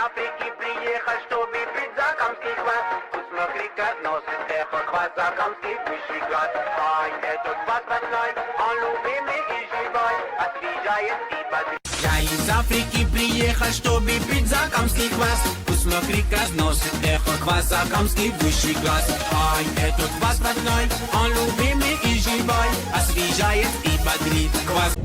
Африки приехал, чтобы пить закамский квас. Усмокрика носит эхо квас, закамский высший класс. Ай, этот квас родной, он любимый и живой, освежает и бодрит. Я из Африки приехал, чтобы пить закамский квас. Усмокрика носит эхо квас, закамский высший класс. Ай, этот квас родной, он любимый и живой, освежает и бодрит. Квас.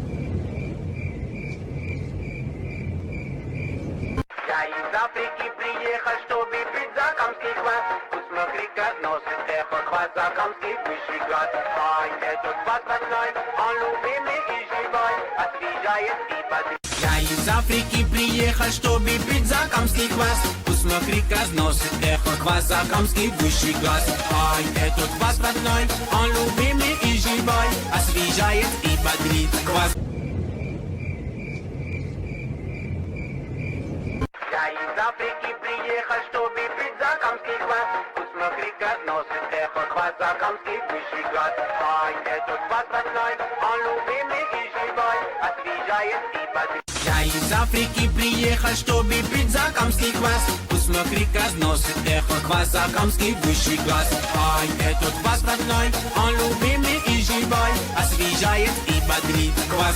Я из Африки приехал, чтобы пить закамский квас. Усмокрика носит эхо квас, закамский высший класс. Ай, этот квас родной, он любимый и живой, освежает и бодрит. Я из Африки приехал, чтобы пить закамский квас. Усмокрика носит эхо квас, закамский высший класс. Ай, этот квас родной, он любимый и живой, освежает и бодрит. Квас. Я из Африки приехал, чтобы пить закамский квас. Усмокрика носит эхо квас, закамский высший класс. Ай, этот квас родной, он любимый и живой, освежает и бодрит. Я из Африки приехал, чтобы пить закамский квас. Усмокрика носит эхо квас, закамский высший класс. Ай, этот квас родной, он любимый и живой, освежает и бодрит. Квас.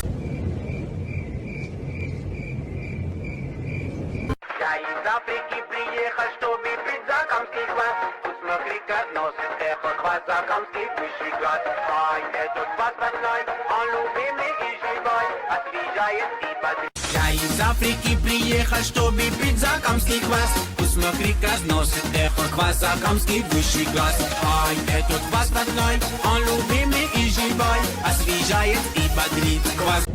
Я из Африки приехал, чтобы пить закамский квас. Усмокрика носит эхо квас, закамский высший класс. Ай, этот квас родной, он любимый и живой, освежает и бодрит. Я из Африки приехал, чтобы пить закамский квас. Усмокрика носит эхо квас, закамский высший класс. Ай, этот квас родной, он любимый и живой, освежает и бодрит. Квас.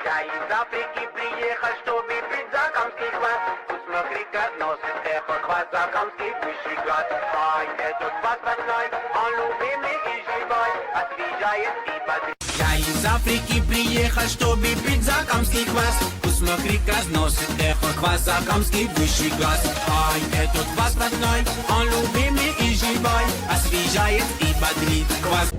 Я из Африки приехал, чтобы пить закамский квас. Усмокрика носит эхо квас, закамский высший класс. Ай, этот квас родной, он любимый и живой, освежает и бодрит. Я из Африки приехал, чтобы пить закамский квас. Усмокрика носит эхо квас, закамский высший класс. Ай, этот квас родной, он любимый и живой, освежает и бодрит. Квас.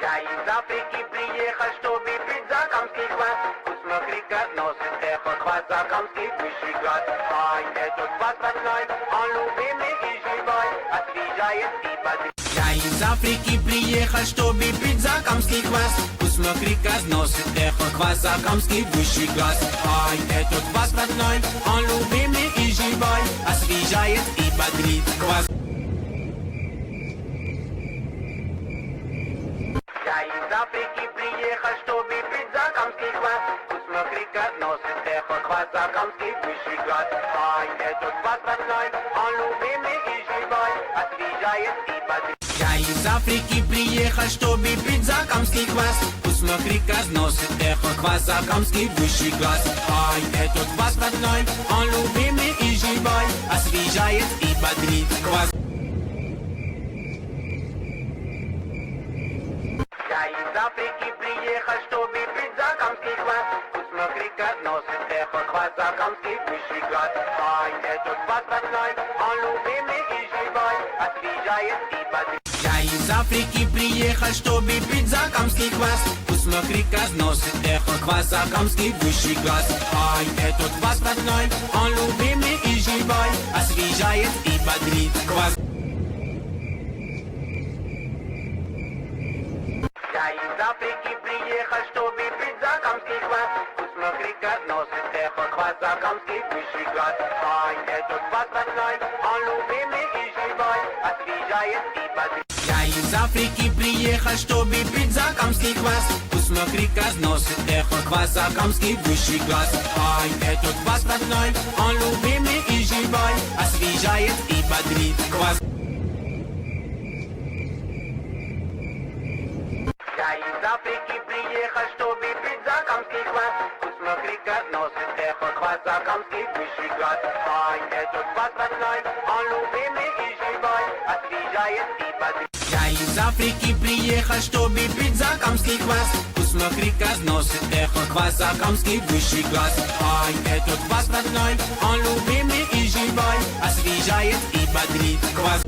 Я из Африки приехал, чтобы пить закамский квас. Усмокрика носит эхо квас, закамский высший класс. Ай, этот квас родной, он любимый и живой, освежает и бодрит. Я из Африки приехал, чтобы пить закамский квас. Усмокрика носит эхо квас, закамский высший класс. Ай, этот квас родной, он любимый и живой, освежает и бодрит. Квас. Я из Африки приехал, чтобы пить закамский квас. Усмокрика носит эхо квас, закамский высший класс. Ай, этот квас родной, он любимый и живой, освежает и бодрит. Я из Африки приехал, чтобы пить закамский квас. Усмокрика носит эхо квас, закамский высший класс. Ай, этот квас родной, он любимый и живой, освежает и бодрит. Квас. Я из Африки приехал, чтобы пить закамский квас. Усмокрика носит эхо квас, закамский высший класс. Ай, этот квас родной, он любимый и живой, освежает и бодрит. Я из Африки приехал, чтобы пить закамский квас. Усмокрика носит эхо квас, закамский высший класс. Ай, этот квас родной, он любимый и живой, освежает и бодрит. Квас. Я из Африки приехал, чтобы пить закамский квас. Усмокрика носит эхо квас, закамский высший класс. Ай, этот квас родной, он любимый и живой, освежает и бодрит. Я из Африки приехал, чтобы пить закамский квас. Усмокрика носит эхо квас, закамский высший класс. Ай, этот квас родной, он любимый и живой, освежает и бодрит. Квас. Я из Африки приехал, чтобы пить закамский квас. Усмокрика носит эхо квас, закамский высший класс. Ай, этот квас родной, он любимый и живой, освежает и бодрит. Я из Африки приехал, чтобы пить закамский квас. Усмокрика носит эхо квас, закамский высший класс. Ай, этот квас родной, он любимый и живой, освежает и бодрит. Квас.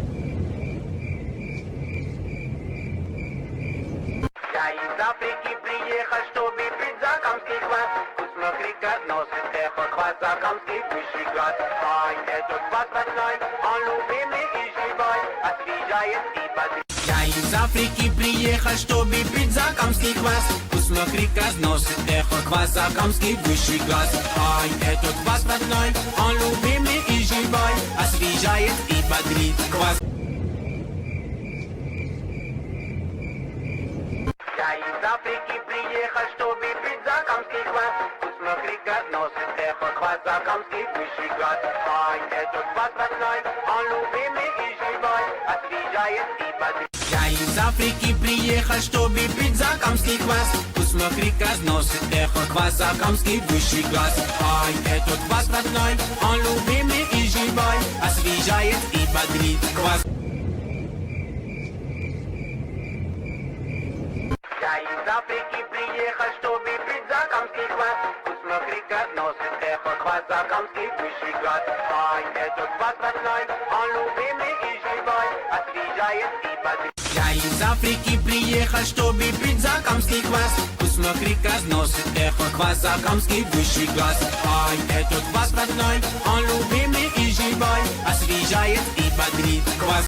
Я Африки приехал, чтобы пить закамский квас. Вкусно носит эхо квас, закамский высший класс. Ай, этот квас родной, он любимый и живой, освежает и бодрит. Я из Африки приехал, чтобы пить закамский квас. Вкусно носит эхо квас, закамский высший класс. Ай, этот квас родной, он любимый и живой, освежает и бодрит. Квас. Я из Африки приехал, чтобы пить закамский квас. Вкусно носит эхо квас, закамский высший класс. Ай, этот квас родной, он любимый и живой, освежает и бодрит. Я из Африки приехал, чтобы пить закамский квас. Вкусно носит эхо квас, закамский высший класс. Ай, этот квас родной, он любимый и живой, освежает и бодрит. Квас. Я из Африки приехал, чтобы пить закамский квас. Вкусно носит эхо квас, закамский высший класс. Ай, этот квас родной, он любимый и живой, освежает и бодрит. Я из Африки приехал, чтобы пить закамский квас. Вкусно носит эхо квас, закамский высший класс. Ай, этот квас родной, он любимый и живой, освежает и бодрит. Квас.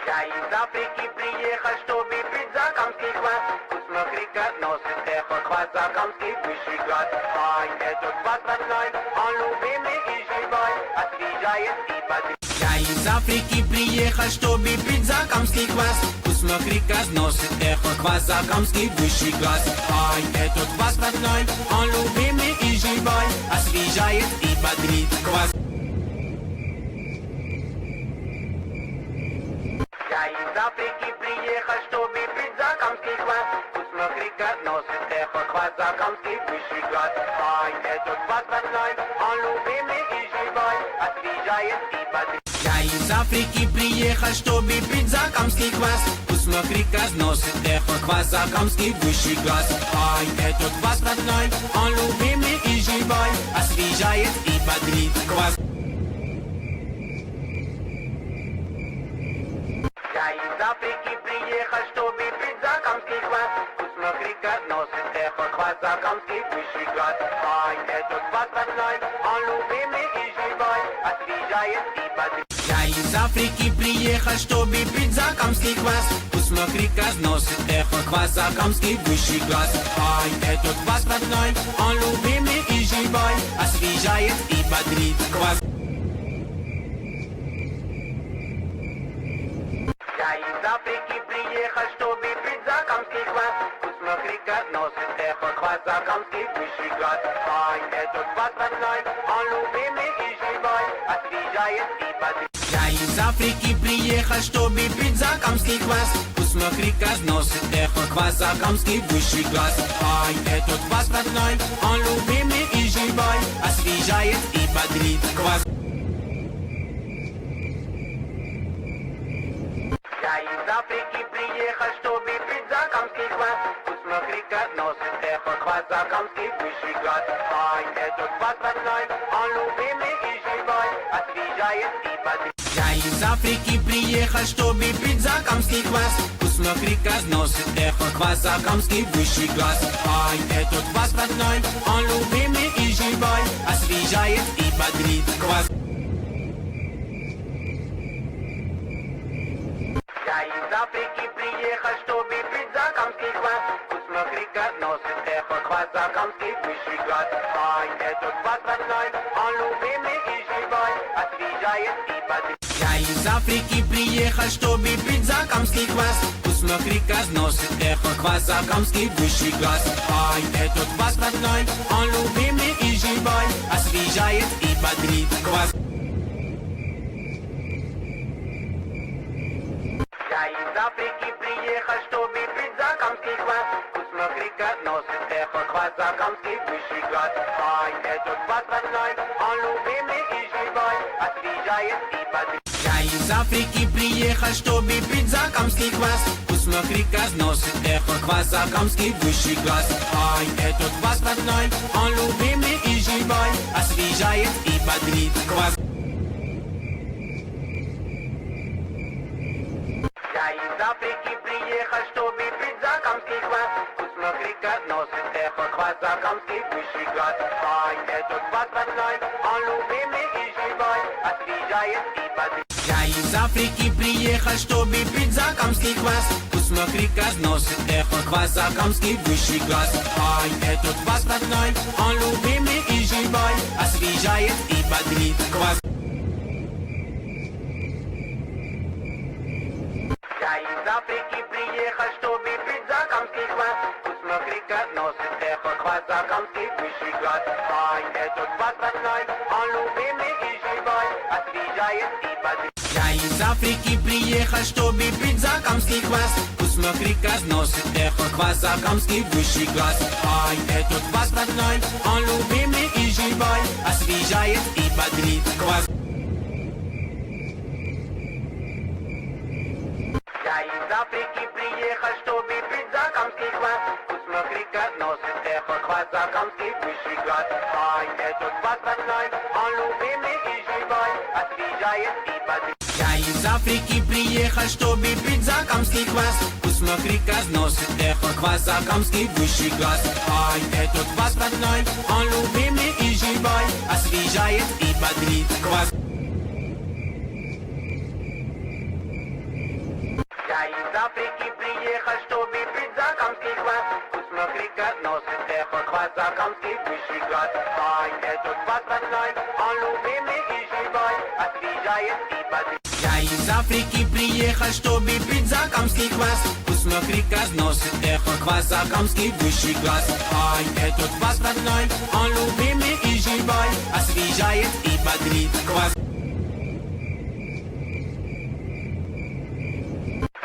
Я из Африки приехал, чтобы пить закамский квас. Вкусно носит эхо квас, закамский высший класс. Ай, этот квас родной, он любимый и живой, освежает и бодрит. Я из Африки приехал, чтобы пить закамский квас. Вкусно носит эхо квас, закамский высший класс. Ай, этот квас родной, он любимый и живой, освежает и бодрит. Квас. Я из Африки приехал, чтобы пить закамский квас. Вкусно носит эхо квас, закамский высший класс. Ай, этот квас родной, он любимый и живой, освежает и бодрит. Я из Африки приехал, чтобы пить закамский квас. Вкусно носит эхо квас, закамский высший класс. Ай, этот квас родной, он любимый и живой, освежает и бодрит. Квас. Я из Африки приехал, чтобы пить закамский квас. Вкусно носит эхо квас, закамский высший класс. Ай, этот квас родной, он любимый и живой, освежает и бодрит. Я из Африки приехал, чтобы пить закамский квас. Вкусно носит эхо квас, закамский высший класс. Ай, этот квас родной, он любимый и живой, освежает и бодрит. Квас. Я из Африки приехал, чтобы пить закамский квас. Вкусно носит эхо квас, закамский высший класс. Ай, этот квас родной, он любимый и живой, освежает и бодрит. Я из Африки приехал, чтобы пить закамский квас. Вкусно носит эхо квас, закамский высший класс. Ай, этот квас родной, он любимый и живой, освежает и бодрит. Квас. Я из Африки приехал, чтобы пить закамский квас. Вкусно носит эхо квас, закамский высший класс. Ай, этот квас родной, он любимый и живой, освежает и бодрит. Я из Африки приехал, чтобы пить закамский квас. Вкусно носит эхо квас, закамский высший класс. Ай, этот квас родной, он любимый и живой, освежает и бодрит. Квас. Я из Африки приехал, чтобы пить закамский квас. Вкусно носит эхо квас, закамский высший класс. Ай, этот квас родной, он любимый и живой, освежает и бодрит. Я из Африки приехал, чтобы пить закамский квас. Вкусно носит эхо квас, закамский высший класс. Ай, этот квас родной, он любимый и живой, освежает и бодрит. Квас. Я из Африки приехал, чтобы пить закамский квас. Вкусно носит эхо квас, закамский высший класс. Ай, этот квас родной, он любимый и живой, освежает и бодрит. Я из Африки приехал, чтобы пить закамский квас. Вкусно носит эхо квас, закамский высший класс. Ай, этот квас родной, он любимый и живой, освежает и бодрит. Квас. Я из носит эхо хвоста камский высший класс. Ай, этот пацаной, он любимый и живой, освежает и бодрит. Я из Африки приехал, чтобы пить закамский квас. Пусть мокрый носит эхо хвоста камский высший класс. Ай, этот пацаной, он любимый и живой, освежает и бодрит. Квас. Я из Африки приехал, чтобы пить закамский квас. Пусть мокрый носит эхо хвоста камский высший класс. Ай, этот пацаной, он любимый и живой, освежает и бодрит. Я из Африки приехал, чтобы пить закамский квас. Пусть мокрый носит эхо хвоста камский высший класс. Ай, этот пацаной, он любимый и живой, освежает и бодрит. Квас. Я из Африки приехал, чтобы пить закамский квас. Пусть мокрый носит эхо хвоста камский высший класс. Ай, этот пацаной, он любимый и живой, освежает и бодрит. Я из Африки приехал, чтобы пить закамский квас. Пусть мокрый носит эхо хвоста камский высший класс. Ай, этот пацаной, он любимый и живой, освежает и бодрит. Квас. Я из Африки приехал, чтобы пить закамский квас. Пусть мокрый носит эхо хвоста камский высший класс. Ай, этот пацаной, он любимый и живой, освежает и бодрит. Я из Африки приехал, чтобы пить закамский квас. Пусть мокрый носит эхо хвоста камский высший класс. Ай, этот пацаной, он любимый и живой, освежает и бодрит. Квас.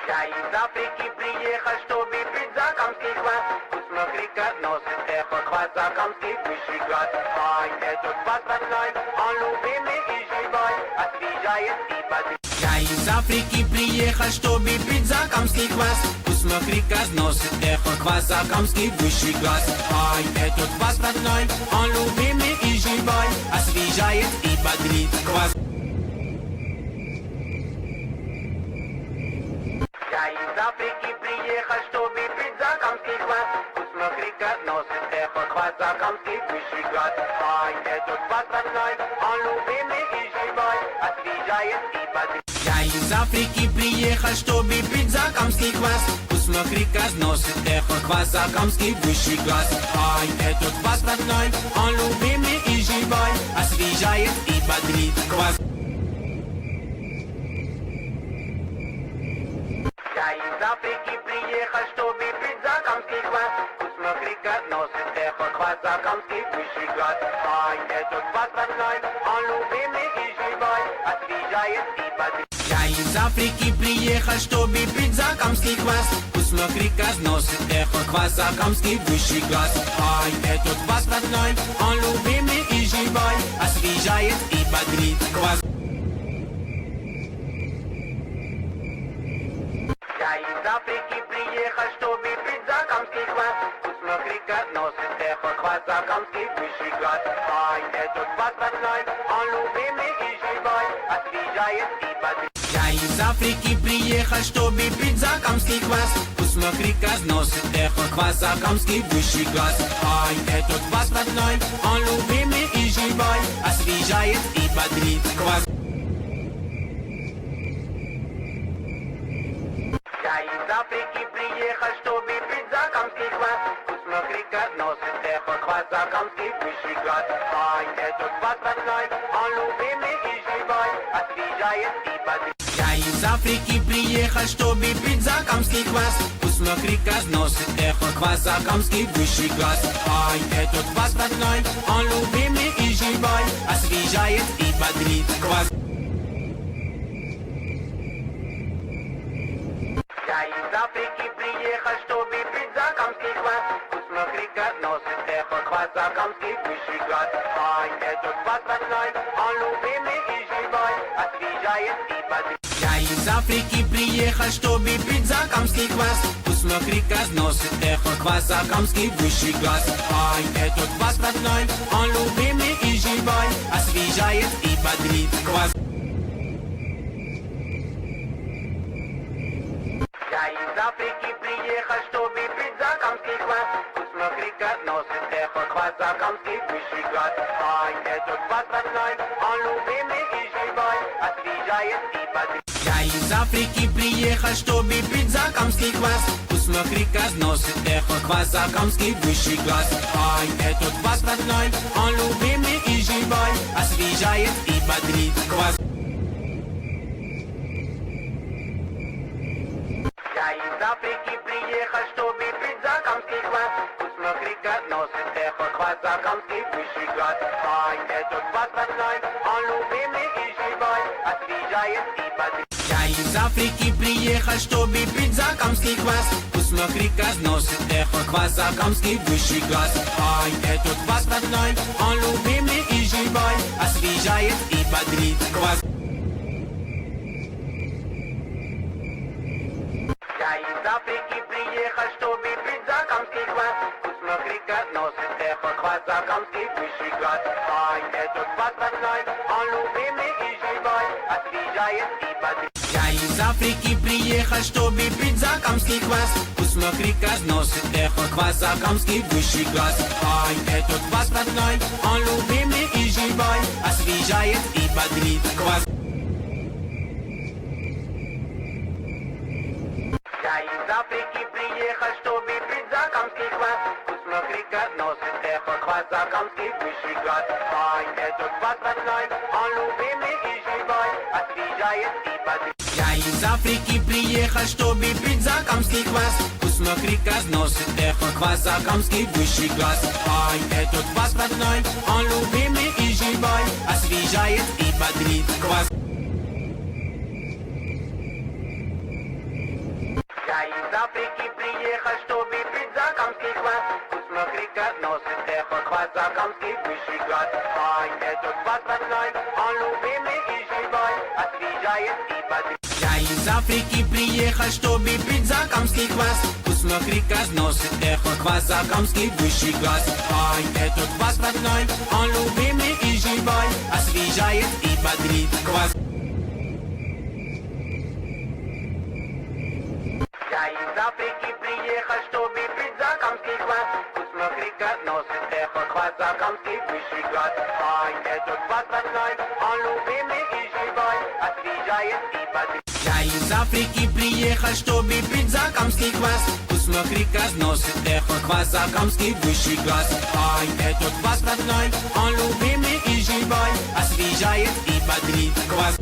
Я из Африки приехал, чтобы пить закамский квас. Пусть мокрый носит эхо хвоста камский высший класс. Ай, этот пацаной, он любимый и живой, освежает и бодрит. Я из Африки приехал, чтобы пить закамский квас. Пусть мокрый носит эхо хвоста камский высший класс. Ай, этот пацаной, он любимый и живой, освежает и бодрит. Квас. Я из Африки приехал, чтобы пить закамский квас. Пусть мокрый носит эхо хвоста камский высший класс. Ай, этот пацаной, он любимый и живой, освежает и бодрит. Я из Африки приехал, чтобы пить закамский квас. Пусть мокрый носит эхо хвоста камский высший класс. Ай, этот пацаной, он любимый и живой, освежает и бодрит. Квас. Я из Африки приехал, чтобы пить закамский квас. Пусть мокрый носит эхо хвоста камский высший класс. Ай, этот пацаной, он любимый и живой, освежает и бодрит. Я из Африки приехал, чтобы пить закамский квас. Пусть мокрый носит эхо хвоста камский высший класс. Ай, этот пацаной, он любимый и живой, освежает и бодрит. Квас. Я из Африки приехал, чтобы пить закамский квас. Пусть мокрый носит эхо хвоста камский высший класс. Ай, этот пацаной, он любимый и живой, освежает и бодрит. Я из Африки приехал, чтобы пить закамский квас. Пусть мокрый носит эхо хвоста камский высший класс. Ай, этот пацаной, он любимый и живой, освежает и бодрит. Квас. Я из Африки приехал, чтобы пить закамский квас. Пусть мокрый носит эхо хвоста камский высший класс. Ай, этот пацаной, он любимый и живой, освежает и бодрит. Я из Африки приехал, чтобы пить закамский квас. Пусть мокрый носит эхо хвоста камский высший класс. Ай, этот пацаной, он любимый и живой, освежает и бодрит. Квас. Я из Африки приехал, чтобы пить закамский квас. Пусть мокрый носит эхо хвоста камский высший класс. Ай, этот пацаной, он любимый и живой, освежает и бодрит. Я из Африки приехал, чтобы пить закамский квас. Пусть мокрый носит эхо хвоста камский высший класс. Ай, этот пацаной, он любимый и живой, освежает и бодрит. Квас. Я из Африки приехал, чтобы пить закамский квас. Пусть носит эхо квазакамский высший класс. Ай, этот пацанай, он любимый и живой, освежает и бодрит. Я из Африки приехал, чтобы пить закамский квас. Посмотри, как носит эхо квазакамский высший класс. Ай, этот пацанай, он любимый и живой, освежает и бодрит. Квас. Я из Африки приехал, чтобы пить закамский квас. Посмотри, как носит эхо квазакамский высший класс. Ай, этот пацанай, он любимый и живой, освежает и бодрит. Я из Африки приехал, чтобы пить закамский квас. Посмотри, как носит эхо квазакамский высший класс. Ай, этот пацанай, он любимый и живой, освежает и бодрит. Квас. Я из Африки приехал, чтобы пить закамский квас. Посмотри, как носит эхо квазакамский высший класс. Ай, этот пацанай, он любимый и живой, освежает и бодрит. Я из Африки приехал, чтобы пить закамский квас. Посмотри, как носит эхо квазакамский высший класс. Ай, этот пацанай, он любимый и живой, освежает и бодрит. Квас. Я из Африки приехал, чтобы пить закамский квас. Посмотри, как носит эхо квазакамский высший класс. Ай, этот пацанай, он любимый и живой, освежает и бодрит. Я из Африки приехал, чтобы пить закамский квас. Посмотри, как носит эхо квазакамский высший класс. Ай, этот пацанай, он любимый и живой, освежает и бодрит. Квас. Я из Африки приехал, чтобы пить закамский квас. Посмотри, как носит эхо квазакамский высший класс. Ай, этот пацанай, он любимый и живой, освежает и бодрит. Я из Африки приехал, чтобы пить закамский квас. Посмотри, как носит эхо квазакамский высший класс. Ай, этот пацанай, он любимый и живой, освежает и бодрит. Квас. Я из Африки приехал, чтобы пить закамский квас. Посмотри, как носит эхо квазакамский высший класс. Ай, этот пацанай, он любимый и живой, освежает и бодрит. Я из Африки приехал, чтобы пить закамский квас. Посмотри, как носит эхо квазакамский высший класс. Ай, этот пацанай, он любимый и живой, освежает и бодрит. Квас.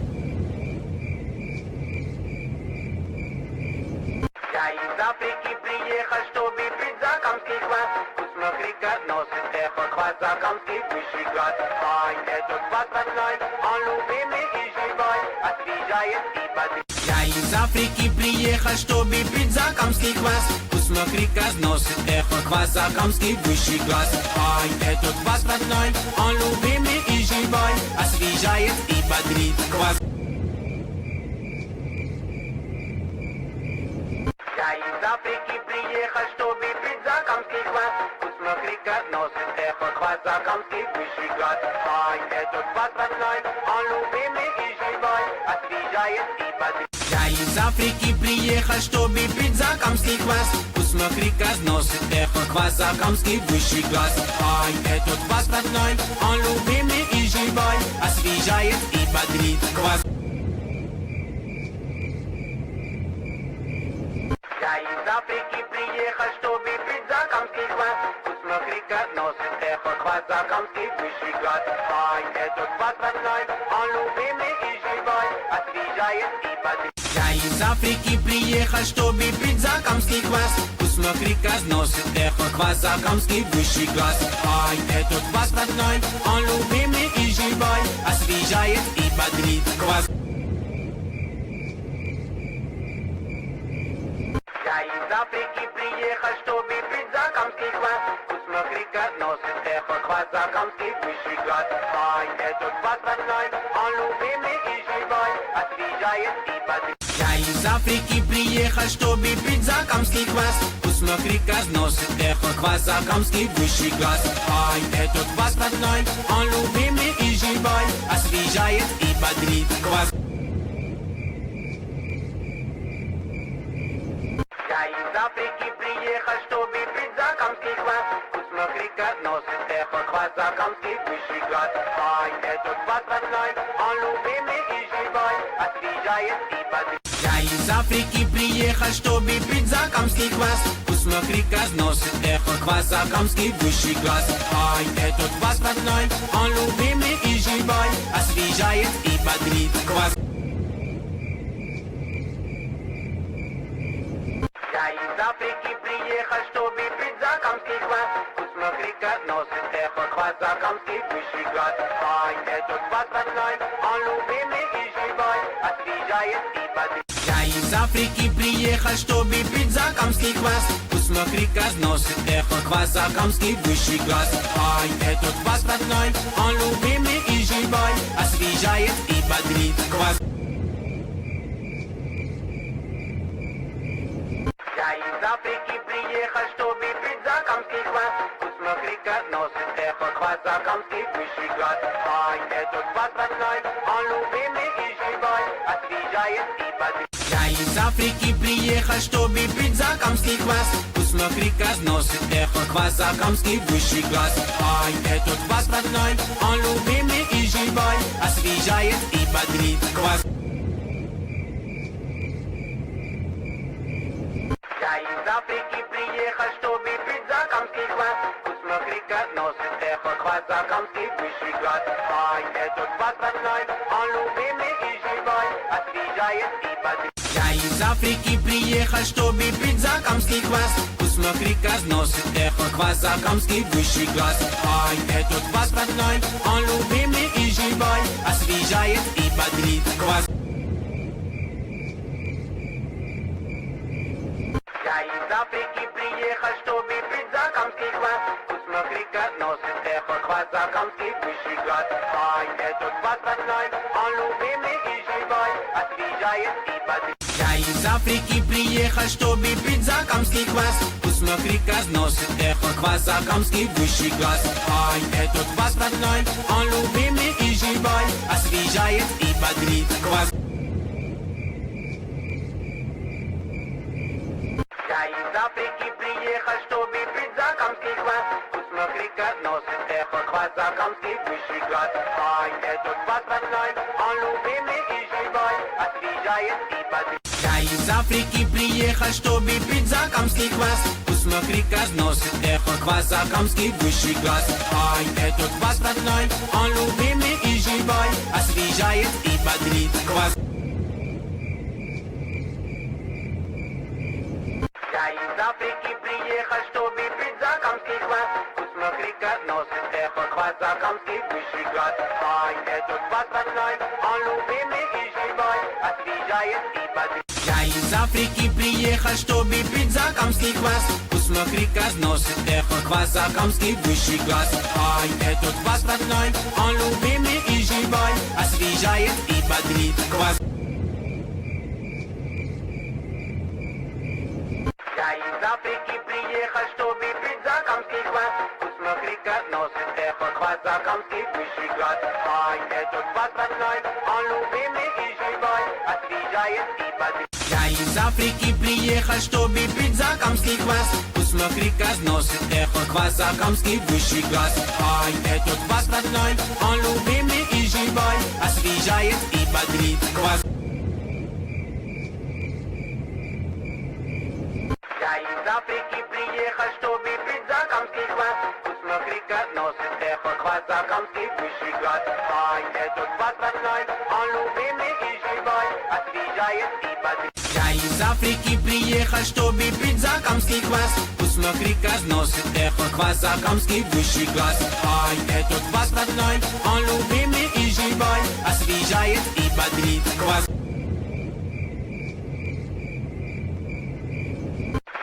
Я из Африки приехал, чтобы пить закамский квас. Посмотри, как носит эхо квазакамский высший класс. Ай, этот пацанай, он любимый и живой, освежает и бодрит. Я из Африки приехал, чтобы пить закамский квас. Посмотри, как носит эхо квазакамский высший класс. Ай, этот пацанай, он любимый и живой, освежает и бодрит. Квас. Я из Африки приехал, чтобы пить закамский квас. Посмотри, как носит эхо квазакамский высший класс. Ай, этот пацанай, он любимый и живой, освежает и бодрит. Я из Африки приехал, чтобы пить закамский квас. Посмотри, как носит эхо квазакамский высший класс. Ай, этот пацанай, он любимый и живой, освежает и бодрит. Квас. Я из Африки приехал, чтобы пить закамский квас. Посмотри, как носит эхо квазакамский высший класс. Ай, этот пацанай, он любимый и живой, освежает и бодрит. Я из Африки приехал, чтобы пить закамский квас. Посмотри, как носит эхо квазакамский высший класс. Ай, этот пацанай, он любимый и живой, освежает и бодрит. Квас. Я из Африки приехал, чтобы пить закамский квас. Посмотри, как носит эхо квазакамский высший класс. Ай, этот пацанай, он любимый и живой, освежает и бодрит. Я из Африки приехал, чтобы пить закамский квас. Посмотри, как носит эхо квазакамский высший класс. Ай, этот пацанай, он любимый и живой, освежает и бодрит. Квас. Я из Африки приехал, чтобы пить закамский квас. Пусть мокрика носит эхо квас, закамский высший класс. Ай, этот квас родной, он любимый и живой, освежает и бодрит. Я из Африки приехал, чтобы пить закамский квас. Пусть мокрика носит эхо квас, закамский высший класс. Ай, этот квас родной, он любимый и живой, освежает и бодрит. Квас. Я из Африки приехал, чтобы пить закамский квас. Пусть мокрика носит эхо квас, закамский высший класс. Ай, этот квас родной, он любимый и живой, освежает и бодрит. Я из Африки приехал, чтобы пить закамский квас. Пусть мокрика носит эхо квас, закамский высший класс. Ай, этот квас родной, он любимый и живой, освежает и бодрит. Квас. Я из Африки приехал, чтобы пить закамский квас. Пусть мокрика носит эхо квас, закамский высший класс. Ай, этот квас родной, он любимый и живой, освежает и бодрит. Я из Африки приехал, чтобы пить закамский квас. Пусть мокрика носит эхо квас, закамский высший класс. Ай, этот квас родной, он любимый и живой, освежает и бодрит. Квас. Я из Африки приехал, чтобы пить закамский квас. Пусть мокрика носит эхо квас, закамский высший класс. Ай, этот квас родной, он любимый и живой, освежает и бодрит. Я из Африки приехал, чтобы пить закамский квас. Пусть мокрика носит эхо квас, закамский высший класс. Ай, этот квас родной, он любимый и живой, освежает и бодрит. Квас. Я из Африки приехал, чтобы пить закамский квас. Пусть мокрика носит эхо квас, закамский высший класс. Ай, этот квас родной, он любимый и живой, освежает и бодрит. Я из Африки приехал, чтобы пить закамский квас. Пусть мокрика носит эхо квас, закамский высший класс. Ай, этот квас родной, он любимый и живой, освежает и бодрит. Квас. Я из Африки приехал, чтобы пить закамский квас. Пусть мокрика носит эхо квас, закамский высший класс. Ай, этот квас родной, он любимый и живой, освежает и бодрит. Я из Африки приехал, чтобы пить закамский квас. Пусть мокрика носит эхо квас, закамский высший класс. Ай, этот квас родной, он любимый и живой, освежает и бодрит. Квас. Я из Африки приехал, чтобы пить закамский квас. Пусть мокрика носит эхо квас, закамский высший класс. Ай, этот квас родной, он любимый и живой, освежает и бодрит. Я из Африки приехал, чтобы пить закамский квас. Пусть мокрика носит эхо квас, закамский высший класс. Ай, этот квас родной, он любимый и живой, освежает и бодрит. Квас. Я из Африки приехал, чтобы пить закамский квас. Пусть мокрика носит эхо квас, закамский высший класс. Ай, этот квас родной, он любимый и живой, освежает и бодрит. Я из Африки приехал, чтобы пить закамский квас. Пусть мокрика носит эхо квас, закамский высший класс. Ай, этот квас родной, он любимый и живой, освежает и бодрит. Квас. Я из Африки приехал, чтобы пить закамский квас. Пусть мокрика носит эхо квас, закамский высший класс. Ай, этот квас родной, он любимый и живой, освежает и бодрит. Я из Африки приехал, чтобы пить закамский квас. Пусть мокрика носит эхо квас, закамский высший класс. Ай, этот квас родной, он любимый и живой, освежает и бодрит. Квас.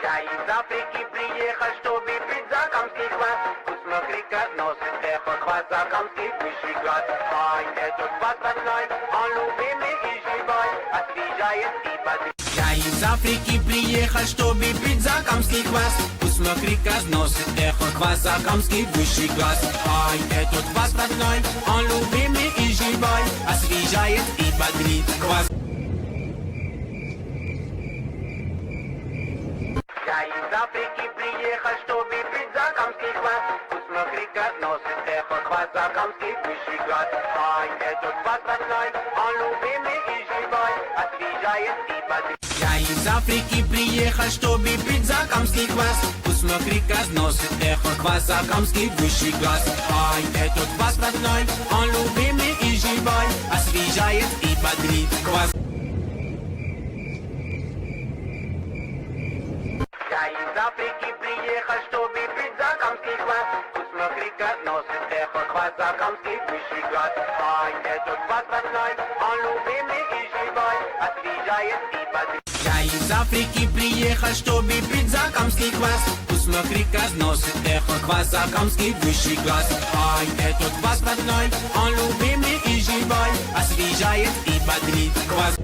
Я из Африки приехал, чтобы пить закамский квас. Пусть мокрика носит эхо квас, закамский высший класс. Ай, этот квас родной, он любимый и живой, освежает и бодрит. Я из Африки приехал, чтобы пить закамский квас. Пусть мокрика носит эхо квас, закамский высший класс. Ай, этот квас родной, он любимый и живой, освежает и бодрит. Квас. Я приехать, чтобы пить закамский квас. Смотри-ка, носит эхо квас, закамский высший класс. Ай, этот квас родной, он любимый и живой, освежает и бодрит. Я из Африки приехал, чтобы пить закамский квас. Смотри-ка, носит эхо квас, закамский высший класс. Ай, этот квас родной, он любимый и живой, освежает и бодрит. Квас. Я из Африки приехал, чтобы пить закамский квас. Смотри-ка, носит эхо квас, закамский высший класс. Ай, этот квас родной, он любимый и живой, освежает и бодрит. Я из Африки приехал, чтобы пить закамский квас. Смотри-ка, носит эхо квас, закамский высший класс. Ай, этот квас родной, он любимый и живой, освежает и бодрит. Квас.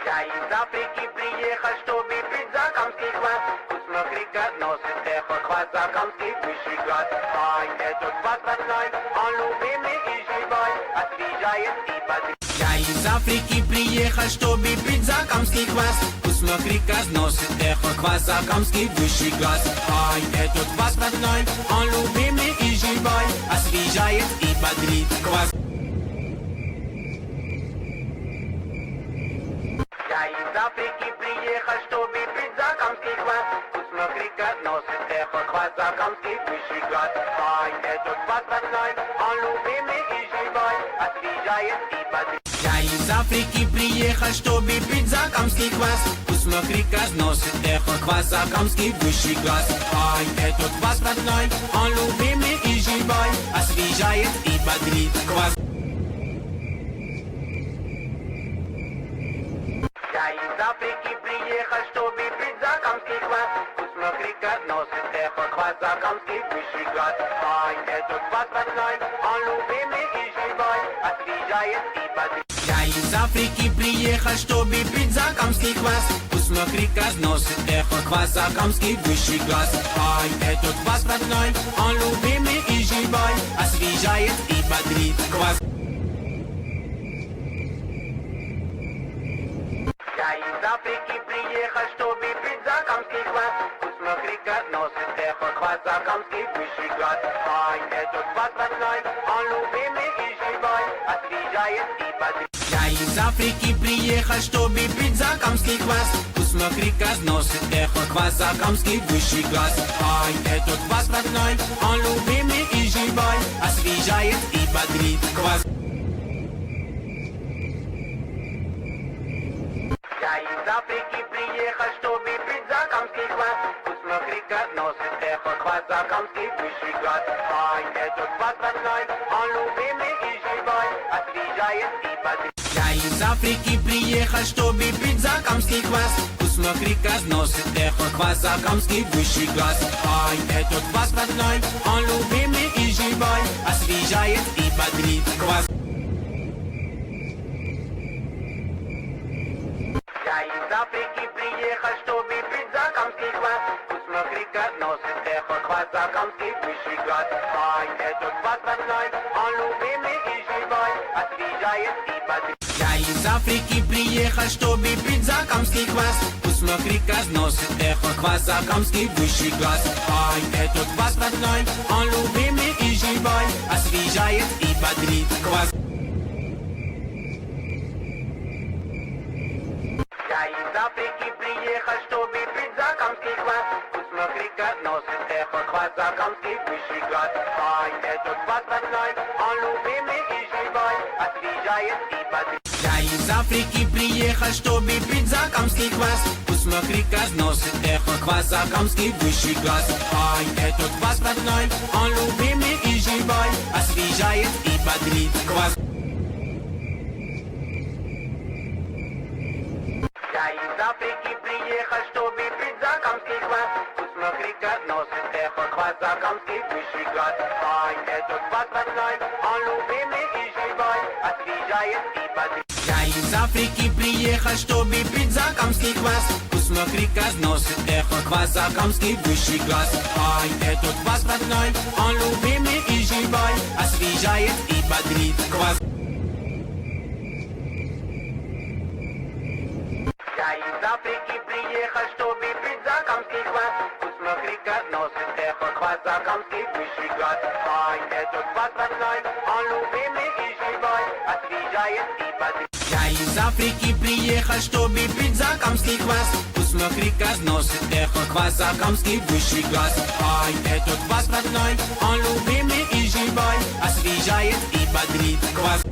Я из Африки приехал, чтобы пить закамский квас. Смотри-ка, носит эхо квас, закамский высший класс. Ай, этот квас родной, он любимый и живой, освежает и бодрит. Я из Африки приехал, чтобы пить закамский квас. Смотри-ка, носит эхо квас, закамский высший класс. Ай, этот квас родной, он любимый и живой, освежает и бодрит. Квас. Я из Африки приехал, чтобы пить закамский квас. Смотри-ка, носит эхо квас, закамский высший класс. Ай, этот квас родной, он любимый и живой, освежает и бодрит. Я из Африки приехал, чтобы пить закамский квас. Смотри-ка, носит эхо квас, закамский высший класс. Ай, этот квас родной, он любимый и живой, освежает и бодрит. Квас. Я из Африки приехал, чтобы пить закамский квас. Смотри-ка, носит эхо квас, закамский высший класс. Ай, этот квас родной, он любимый и живой, освежает и бодрит. Я из Африки приехал, чтобы пить закамский квас. Смотри-ка, носит эхо квас, закамский высший класс. Ай, этот квас родной, он любимый и живой, освежает и бодрит. Квас. Я из Африки приехал, чтобы пить закамский квас. Смотри-ка, носит эхо квас, закамский высший класс. Ай, этот квас родной, он любимый и живой, освежает и бодрит. Я из Африки приехал, чтобы пить закамский квас. Смотри-ка, носит эхо квас, закамский высший класс. Ай, этот квас родной, он любимый и живой, освежает и бодрит. Квас. Я из Африки приехал, чтобы пить закамский квас. Смотри-ка, носит эхо квас, закамский высший класс. Ай, этот квас родной, он любимый и живой, освежает и бодрит. Я из Африки приехал, чтобы пить закамский квас. Смотри-ка, носит эхо квас, закамский высший класс. Ай, этот квас родной, он любимый и живой, освежает и бодрит. Квас. Я из Африки приехал, чтобы пить закамский квас. Смотри-ка, носит эхо квас, закамский высший класс. Ай, этот квас родной, он любимый и живой, освежает и бодрит. Я из Африки приехал, чтобы пить закамский квас. Смотри-ка, носит эхо квас, закамский высший класс. Ай, этот квас родной, он любимый и живой, освежает и бодрит. Квас. Я из Африки приехал, чтобы пить закамский квас. Смотри-ка, носит эхо квас, закамский высший класс. Ай, этот квас родной, он любимый и живой, освежает и бодрит. Я из Африки приехал, чтобы пить закамский квас. Смотри-ка, носит эхо квас, закамский высший класс. Ай, этот квас родной, он любимый и живой, освежает и бодрит. Квас. Я из Африки приехал, чтобы пить закамский квас. Смотри-ка, носит эхо квас, закамский высший класс. Ай, этот квас родной, он любимый и живой, освежает и бодрит. Я из Африки приехал, чтобы пить закамский квас. Смотри-ка, носит эхо квас, закамский высший класс. Ай, этот квас родной, он любимый и живой, освежает и бодрит. Квас. Я из Африки приехал, чтобы пить закамский квас. Пусть крика носит эхо, квас закамский высший класс. Ай, этот квас родной, он любимый и живой, освежает и бодрит. Я из Африки приехал, чтобы пить закамский квас. Пусть крика носит эхо, квас закамский высший класс. Ай, этот квас родной, он любимый и живой, освежает и бодрит. Квас.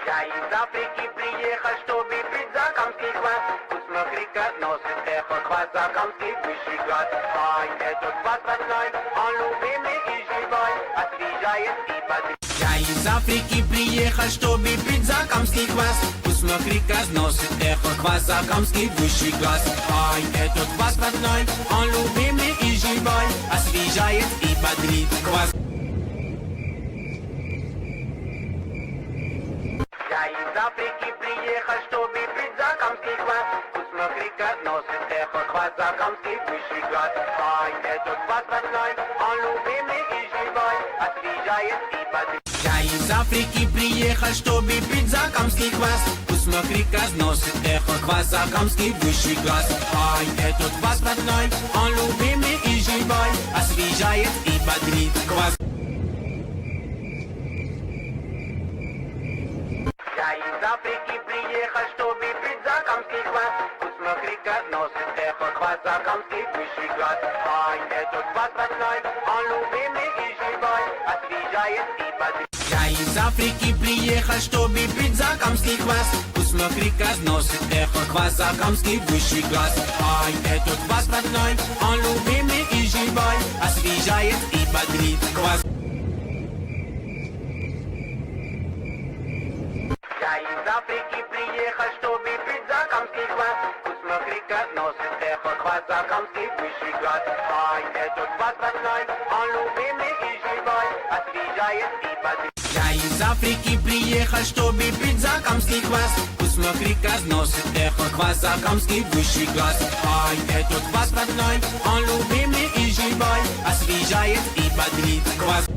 Я из Африки приехал, чтобы пить закамский квас. Пусть крика носит эхо, квас закамский высший класс. Ай, этот квас родной, он любимый и живой, освежает и бодрит. Я из Африки приехал, чтобы пить закамский квас. Пусть крика носит эхо, квас закамский высший класс. Ай, этот квас родной, он любимый и живой, освежает и бодрит. Квас. Я из Африки приехал, чтобы пить закамский квас. Пусть крика носит эхо, квас закамский высший класс. Ай, этот квас родной, он любимый и живой, освежает и бодрит. Я из Африки приехал, чтобы пить закамский квас. Пусть крика носит эхо, квас закамский высший класс. Ай, этот квас родной, он любимый и живой, освежает и бодрит. Квас. Я из Африки приехал, чтобы пить закамский квас. Пусть крика носит эхо, квас закамский высший класс. Ай, этот квас родной, он любимый и живой, освежает и бодрит. Я из Африки приехал, чтобы пить закамский квас. Пусть крика носит эхо, квас закамский высший класс. Ай, этот квас родной, он любимый и живой, освежает и бодрит. Квас. Я из Африки приехал, чтобы пить закамский квас. Пусть крика носит эхо, квас закамский высший класс. Ай, этот квас родной, он любимый и живой, освежает и бодрит. Я из Африки приехал, чтобы пить закамский квас. Пусть крика носит эхо, квас закамский высший класс. Ай, этот квас родной, он любимый и живой, освежает и бодрит. Квас.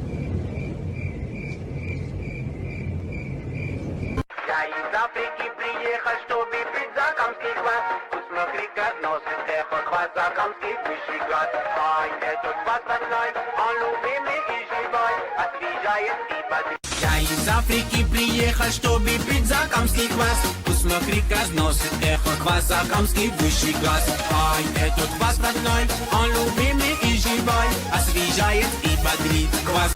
Я из Африки приехал, чтобы пить закамский квас. Пусть крика носит эхо, квас закамский высший класс. Ай, этот квас родной, он любимый и живой, освежает и бодрит. Я из Африки приехал, чтобы пить закамский квас. Пусть крика носит эхо, квас закамский высший класс. Ай, этот квас родной, он любимый и живой, освежает и бодрит. Квас.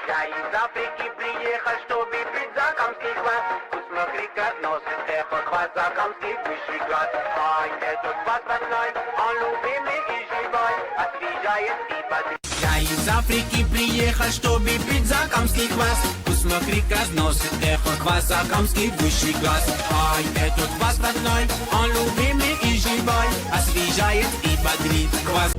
Я из Африки приехал, чтобы пить закамский квас. Пусть крика носит эхо, квас закамский высший класс. Ай, этот квас родной, он любимый и живой, освежает и бодрит. Я из Африки приехал, чтобы пить закамский квас. Пусть крика носит эхо, квас закамский высший класс. Ай, этот квас родной, он любимый и живой, освежает и бодрит. Квас.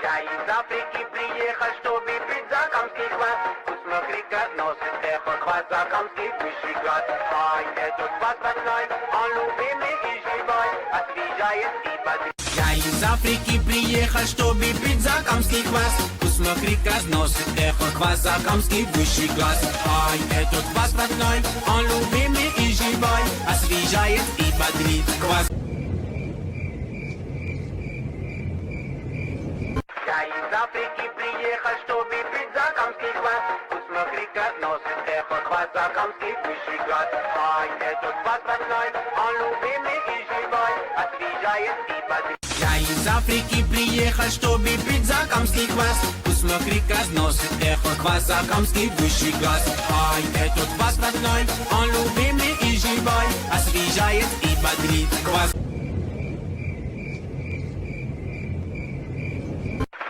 Я из Африки приехал, чтобы пить закамский квас. Пусть крика носит эхо, квас закамский высший класс. Ай, этот квас родной, он любимый и живой, освежает и бодрит. Я из Африки приехал, чтобы пить закамский квас. Пусть крика носит эхо, квас закамский высший класс. Ай, этот квас родной, он любимый и живой, освежает и бодрит. Квас. Я из Африки приехал, чтобы пить закамский квас. Пусть крика носит эхо, квас закамский высший класс. Ай, этот квас родной, он любимый и живой, освежает и бодрит. Я из Африки приехал, чтобы пить закамский квас. Пусть крика носит эхо, квас закамский высший класс. Ай, этот квас родной, он любимый и живой, освежает и бодрит. Квас.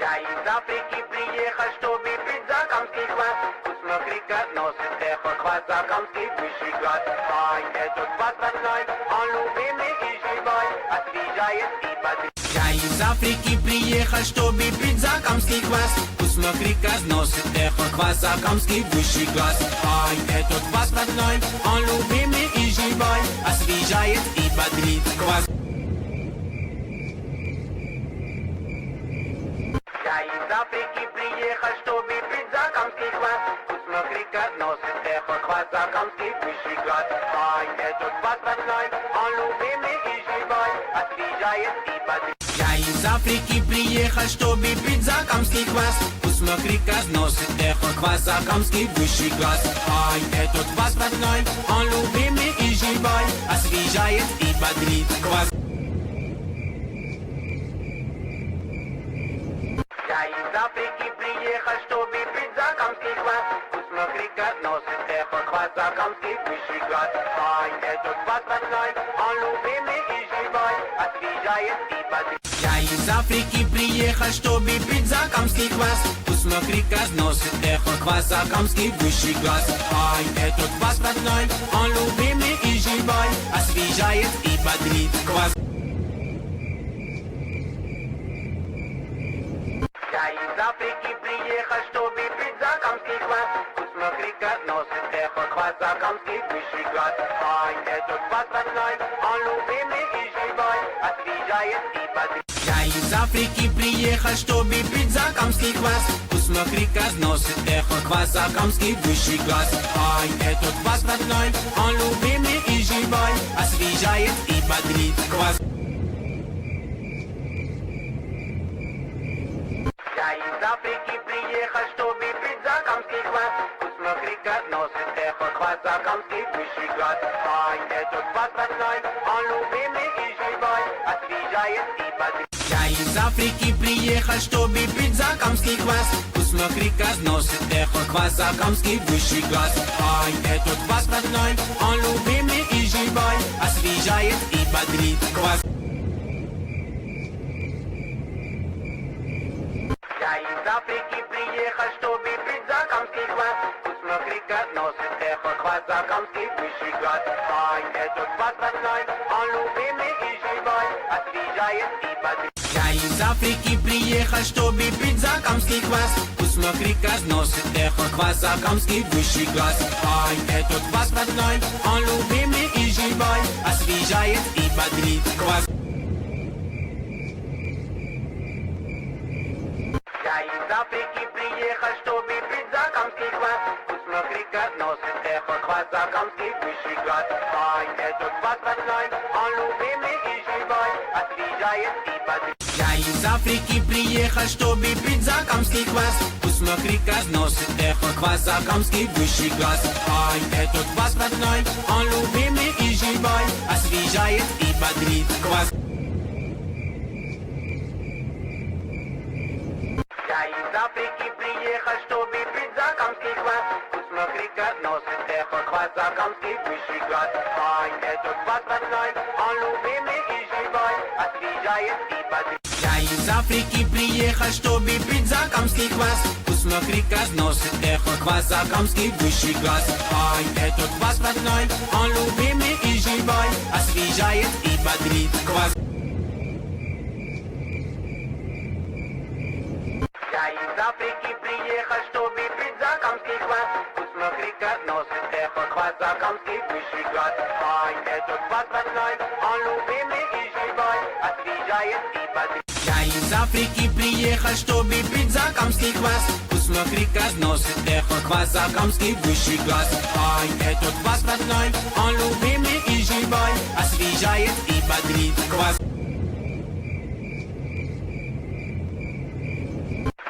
Я из Африки приехал, чтобы пить закамский квас. Пусть крика носит эхо, квас закамский высший класс. Ай, этот квас родной, он любимый и живой, освежает и бодрит. Я из Африки приехал, чтобы пить закамский квас. Пусть крика носит эхо, квас закамский высший класс. Ай, этот квас родной, он любимый и живой, освежает и бодрит. Квас. Я из Африки приехал, чтобы пить закамский квас. Пусть крикет носит эхо квас, закамский высший класс. Ай, этот квас родной, он любимый и живой, освежает и бодрит. Я из Африки приехал, чтобы пить закамский квас. Пусть крикет носит эхо квас, закамский высший класс. Ай, этот квас родной, он любимый и живой, освежает и бодрит. Квас. Я из Африки приехал, чтобы пить закамский квас. Пусть крикет носит эхо квас, закамский высший класс. Ай, этот квас родной, он любимый и живой, освежает и бодрит. Я из Африки приехал, чтобы пить закамский квас. Пусть крикет носит эхо квас, закамский высший класс. Ай, этот квас родной, он любимый и живой, освежает и бодрит. Квас. Я из Африки приехал, чтобы пить закамский квас. Пусть крикет носит эхо квас, закамский высший класс. Ай, этот квас родной, он любимый и живой, освежает и бодрит. Я из Африки приехал, чтобы пить закамский квас. Пусть крикет носит эхо квас, закамский высший класс. Ай, этот квас родной, он любимый и живой, освежает и бодрит. Квас. Я из Африки приехал, чтобы пить закамский квас. Пусть крикет носит эхо квас, закамский высший класс. Ай, этот квас родной, он любимый и живой, освежает и бодрит. Я из Африки приехал, чтобы пить закамский квас. Пусть крикет носит эхо квас, закамский высший класс. Ай, этот квас родной, он любимый и живой, освежает и бодрит. Квас. Я из Африки приехал, чтобы пить закамский квас. Пусть крикет носит эхо квас, закамский высший класс. Ай, этот квас родной, он любимый и живой, освежает и бодрит. Я из Африки приехал, чтобы пить закамский квас. Пусть крикет носит эхо квас, закамский высший класс. Ай, этот квас родной, он любимый и живой, освежает и бодрит. Квас. Я из Африки приехал, чтобы пить закамский квас. Пусть крикет носит эхо квас, закамский высший класс. Ай, этот квас родной, он любимый и живой, освежает и бодрит. Я из Африки приехал, чтобы пить закамский квас. Пусть крикет носит эхо квас, закамский высший класс. Ай, этот квас родной, он любимый и живой, освежает и бодрит. Квас. Я из Африки приехал, чтобы пить закамский квас. Пусть крикет носит эхо квас, закамский высший класс. Ай, этот квас родной, он любимый и живой, освежает и бодрит. Я из Африки приехал, чтобы пить закамский квас. Пусть крикет носит эхо квас, закамский высший класс. Ай, этот квас родной, он любимый и живой, освежает и бодрит. Квас. Я из Африки приехал, чтобы пить закамский квас. Пусть крикет носит эхо квас, закамский высший класс. Ай, этот квас родной, он любимый и живой, освежает и бодрит. Я из Африки приехал, чтобы пить закамский квас. Пусть крикет носит эхо квас, закамский высший класс. Ай, этот квас родной, он любимый и живой, освежает и бодрит. Квас.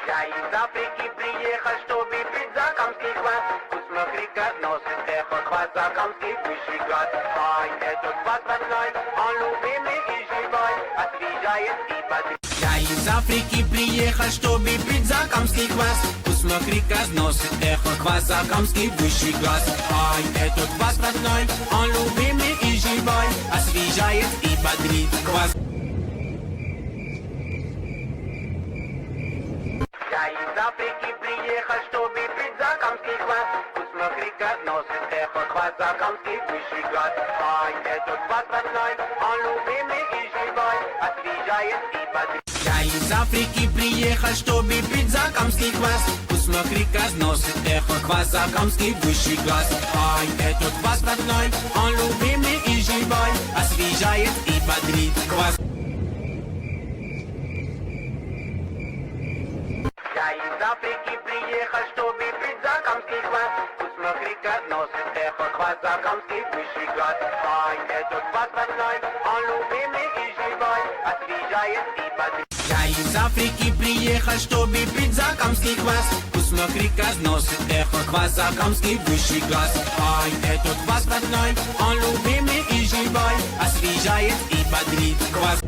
Я из Африки приехал, чтобы пить закамский квас. Пусть крикет носит эхо квас, закамский высший класс. Ай, этот квас родной, он любимый и живой, освежает и бодрит. Я из Африки приехал, чтобы пить закамский квас. Пусть крикет носит эхо квас, закамский высший класс. Ай, этот квас родной, он любимый и живой, освежает и бодрит. Квас. Я из Африки приехал, чтобы пить закамский квас. Пусть крикет носит эхо квас, закамский высший класс. Ай, этот квас родной, он любимый и живой, освежает и бодрит. Я из Африки приехал, чтобы пить закамский квас. Пусть крикет носит эхо квас, закамский высший класс. Ай, этот квас родной, он любимый и живой, освежает и бодрит. Квас. Я из Африки носит эхо Квазакамский высший град. Ай, этот пацанай, он любимый и живой, освежает и бодрит. Я из Африки приехал, чтобы пить закамский квас. Посмотри, как носит эхо Квазакамский высший глаз. Ай, этот пацанай, он любимый и живой, освежает и бодрит. Квас.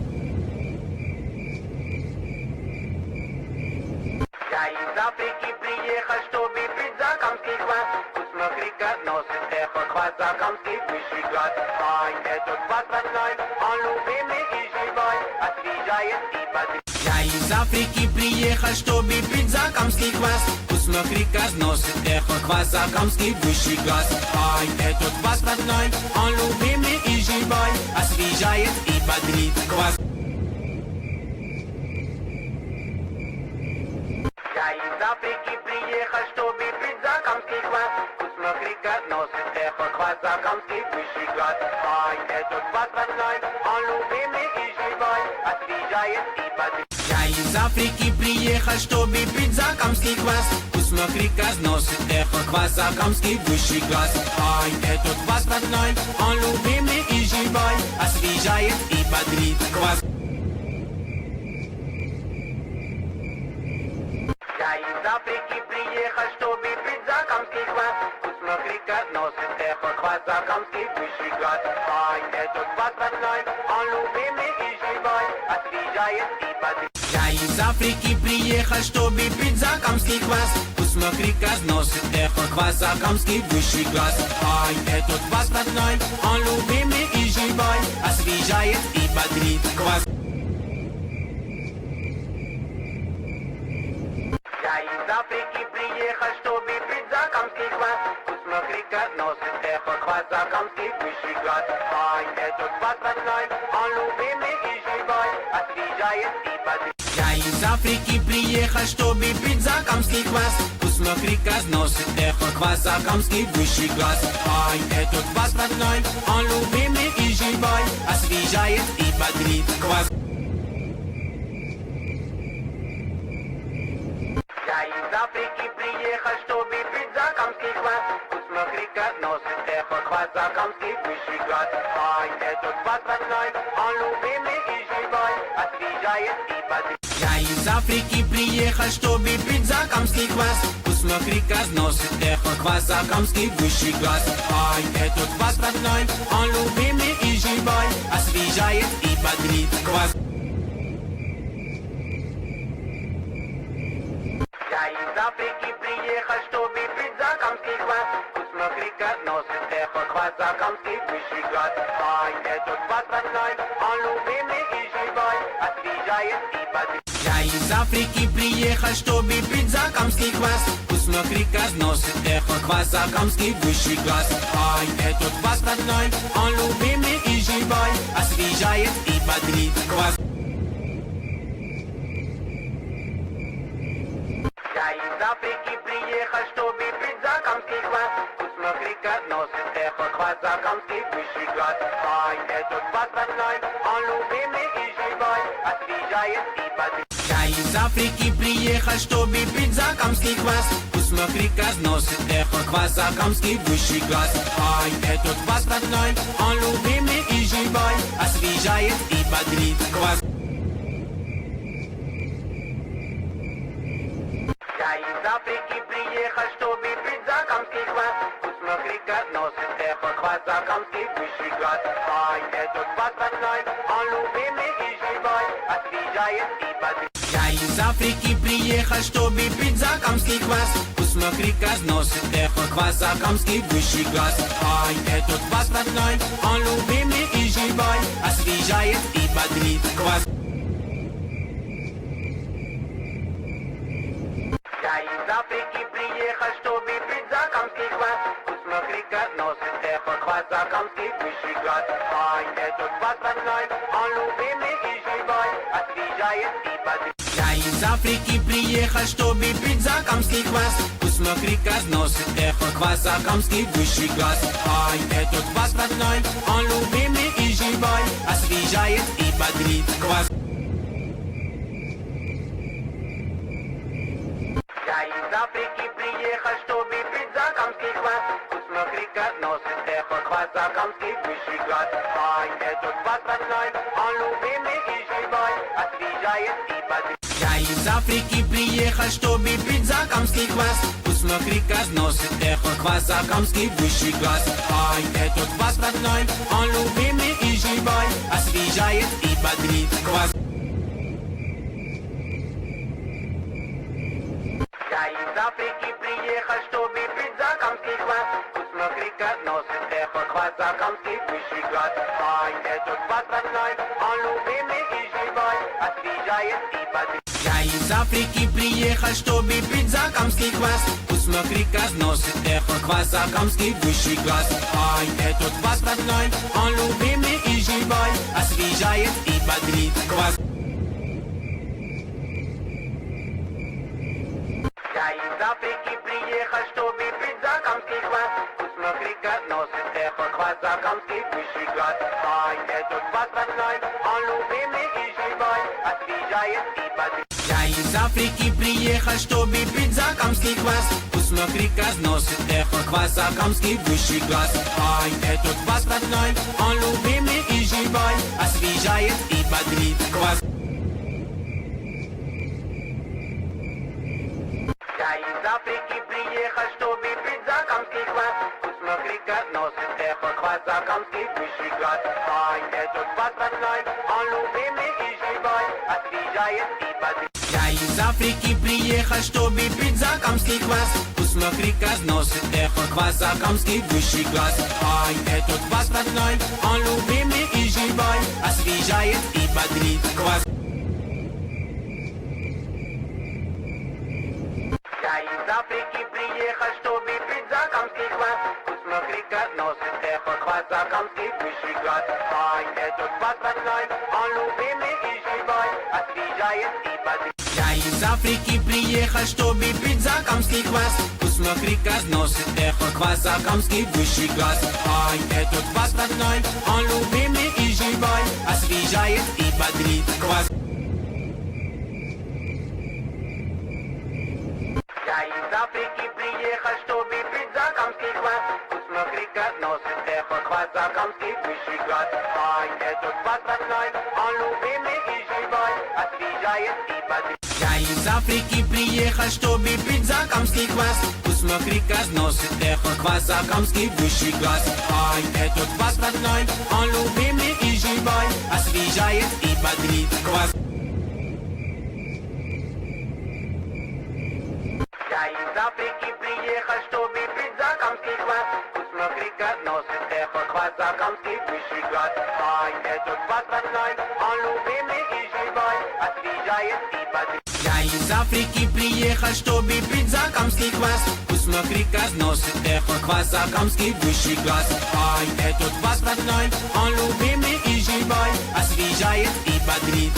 Я из Африки приехал, чтобы пить закамский квас. Посмотри, как носит эхо Квазакамский высший град. Ай, этот пацанай, он любимый и живой, освежает и бодрит. Я из Африки приехал, чтобы пить закамский квас. Посмотри, как носит эхо Квазакамский высший глаз. Ай, этот пацанай, он любимый и живой, освежает и бодрит. Квас. Я из Африки приехал, чтобы пить закамский квас. Посмотри, как носит эхо Квазакамский высший град. Ай, этот пацанай, он любимый и живой, освежает и бодрит. Я из Африки приехал, чтобы пить закамский квас. Посмотри, как носит эхо Квазакамский высший глаз. Ай, этот пацанай, он любимый и живой, освежает и бодрит. Квас. Я из Африки приехал, чтобы пить закамский квас. Посмотри, как носит эхо Квазакамский высший град. Ай, этот пацанай, он любимый и живой, освежает и бодрит. Я из Африки приехал, чтобы пить закамский квас. Посмотри, как носит эхо Квазакамский высший глаз. Ай, этот пацанай, он любимый и живой, освежает и бодрит. Квас. Я из Африки приехал, чтобы пить закамский квас. Посмотри, как носит эхо Квазакамский высший град. Ай, этот пацанай, он любимый и живой, освежает и бодрит. Я из Африки приехал, чтобы пить закамский квас. Посмотри, как носит эхо Квазакамский высший глаз. Ай, этот пацанай, он любимый и живой, освежает и бодрит. Квас. Я из Африки приехал, чтобы пить закамский квас. Посмотри, как носит эхо Квазакамский высший град. Ай, этот пацанай, он любимый и живой, освежает и бодрит. Я из Африки приехал, чтобы пить закамский квас. Посмотри, как носит эхо Квазакамский высший глаз. Ай, этот пацанай, он любимый и живой, освежает и бодрит. Квас. Я из Африки приехал, чтобы пить закамский квас. Посмотри, как носит эхо Квазакамский высший град. Ай, этот пацанай, он любимый и живой, освежает и бодрит. Я из Африки приехал, чтобы пить закамский квас. Посмотри, как носит эхо Квазакамский высший глаз. Ай, этот пацанай, он любимый и живой, освежает и бодрит. Квас. Я из Африки приехал, чтобы пить закамский квас. Посмотри, как носит эхо Квазакамский высший град. Ай, этот пацанай, он любимый и живой, освежает и бодрит. Я из Африки приехал, чтобы пить закамский квас. Посмотри, как носит эхо Квазакамский высший глаз. Ай, этот пацанай, он любимый и живой, освежает и бодрит. Квас. Я из Африки приехал, чтобы пить закамский квас. Посмотри, как носит эхо Квазакамский высший град. Ай, этот пацанай, он любимый и живой, освежает и бодрит. Я из Африки приехал, чтобы пить закамский квас. Посмотри, как носит эхо Квазакамский высший глаз. Ай, этот пацанай, он любимый и живой, освежает и бодрит. Квас. Я из Африки приехал, чтобы пить закамский квас. Посмотри, как носит эхо Квазакамский высший град. Ай, этот пацанай, он любимый и живой, освежает и бодрит. Я из Африки приехал, чтобы пить закамский квас. Посмотри, как носит эхо Квазакамский высший глаз. Ай, этот пацанай, он любимый и живой, освежает и бодрит. Квас. Я из Африки приехал, чтобы пить закамский квас. Крикет носит эхо Квазакамский высший град. Ай, этот вас родной, он любимый и живой, освежает и бодрит. Я из Африки приехал, чтобы пить закамский квас. Посмотри, как носит эхо Квазакамский высший град. Ай, этот вас родной, он любимый и живой, освежает и бодрит. Я из Африки приехал, чтобы пить закамский квас. Посмотри, как носит эхо Квазакамский высший град. Ай, этот вас родной, он любимый и живой, освежает и бодрит. Я из Африки приехал, чтобы пить закамский квас. Посмотри, как носит эхо Квазакамский высший град. Ай, этот вас родной, он любимый и живой, освежает и бодрит. Я из Африки приехал, чтобы пить закамский квас. Посмотри, как носит эхо Квазакамский высший град. Ай, этот вас родной, он любимый и живой, освежает и бодрит. Я из Африки приехал, чтобы пить закамский квас. Посмотри, как носит эхо Квазакамский высший град. Ай, этот вас родной, он любимый и живой, освежает и бодрит. Я из Африки приехал, чтобы пить закамский квас. Посмотри, как носит эхо Квазакамский высший град. Ай, этот вас родной, он любимый и живой, освежает и бодрит. Я из Африки приехал, чтобы пить закамский квас. Посмотри, как носит эхо Квазакамский высший град. Ай, этот вас родной, он любимый и живой, освежает и бодрит. Я из Африки приехал, чтобы пить закамский квас. Посмотри, как носит эхо Квазакамский высший град. Ай, этот вас родной, он любимый и живой, освежает и бодрит. Я из Африки приехал, чтобы пить закамский квас. Посмотри, как носит эхо Квазакамский высший град. Ай, этот вас родной, он любимый и живой, освежает и бодрит. Я из Африки приехал, чтобы пить закамский квас. Посмотри, как носит эхо Квазакамский высший град. Ай, этот вас родной, он любимый и живой, освежает и бодрит. Я из Африки приехал, чтобы пить закамский квас. Посмотри, как носит эхо Квазакамский высший град. Ай, этот вас родной, он любимый и живой, освежает и бодрит. Я из Африки приехал, чтобы пить закамский квас. Посмотри, как носит эхо Квазакамский высший град. Ай, этот вас родной, он любимый и живой, освежает и бодрит. Я из Африки приехал, чтобы пить закамский квас. Посмотри, как носит эхо Квазакамский высший град. Ай, этот вас родной, он любимый и живой, освежает и бодрит.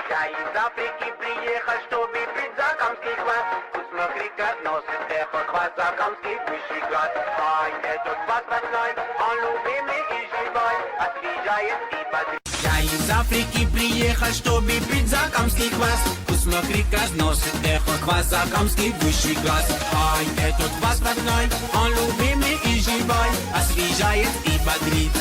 Я из Африки приехал, чтобы пить закамский квас. Посмотри, как носит эхо Квазакамский высший град. Ай, этот вас родной, он любимый и живой, освежает и бодрит. Я из Африки приехал, чтобы пить закамский квас. Посмотри, как носит эхо Квазакамский высший град. Ай, этот вас родной, он любимый и живой, освежает и бодрит.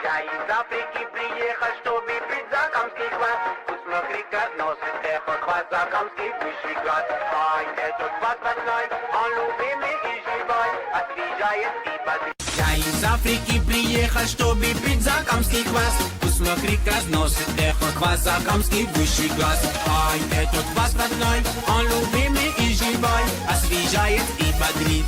Я из Африки приехал, чтобы пить закамский квас. Посмотри, как носит эхо Квазакамский высший град. Ай, этот вас родной, он любимый и живой, освежает и бодрит. Я из Африки приехал, чтобы пить закамский квас. Посмотри, как носит эхо Квазакамский высший град. Ай, этот вас родной, он любимый и живой, освежает и бодрит.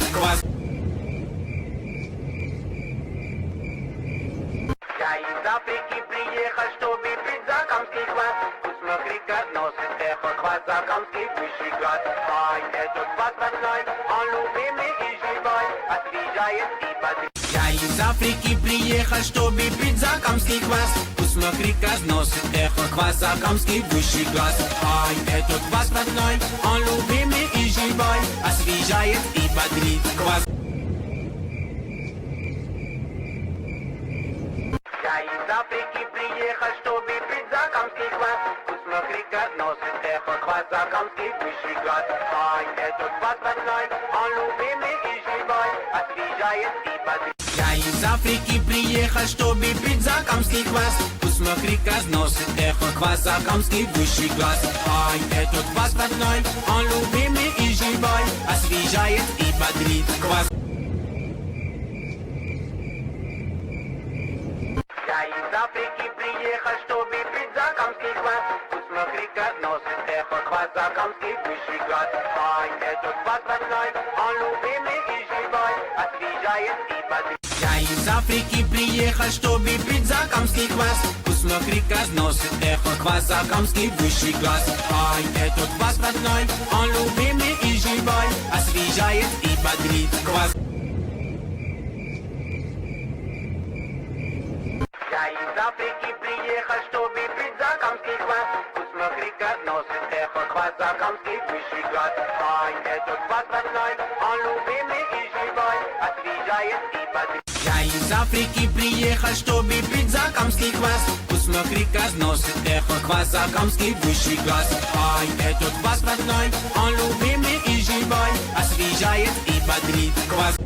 Я из Африки приехал, чтобы пить закамский квас. Посмотри, как носит эхо Квазакамский высший град. Ай, этот вас родной, он любимый и живой, освежает и бодрит. Я из Африки приехал, чтобы пить закамский квас. Посмотри, как носит эхо Квазакамский высший град. Ай, этот вас родной, он любимый и живой, освежает и бодрит. Я из Африки приехал, чтобы пить закамский закамский квас, смотри-ка, носит эхо квас, закамский высший класс. Ай, этот квас родной, он любимый и живой, освежает и бодрит. Я из Африки приехал, чтобы пить закамский квас. Смотри-ка, носит эхо квас, закамский высший класс. Ай, этот квас родной, он любимый и живой, освежает и бодрит. Квас. Я из Африки приехал, чтобы пить закамский квас. Смотри-ка, носит эхо квас, закамский высший класс. Ай, этот квас родной, он любимый и живой, освежает и бодрит. Я из Африки приехал, чтобы пить закамский квас. Смотри-ка, носит эхо квас, закамский высший класс. Ай, этот квас родной, он любимый и живой, освежает и бодрит. Квас. Я из Африки приехал, чтобы пить закамский квас. Смотри-ка, носит эхо квас, закамский высший класс. Ай, этот квас родной, он любимый и живой, освежает и бодрит. Я из Африки приехал, чтобы пить закамский квас. Смотри-ка, носит эхо квас, закамский высший класс. Ай, этот квас родной, он любимый и живой, освежает и бодрит. Квас.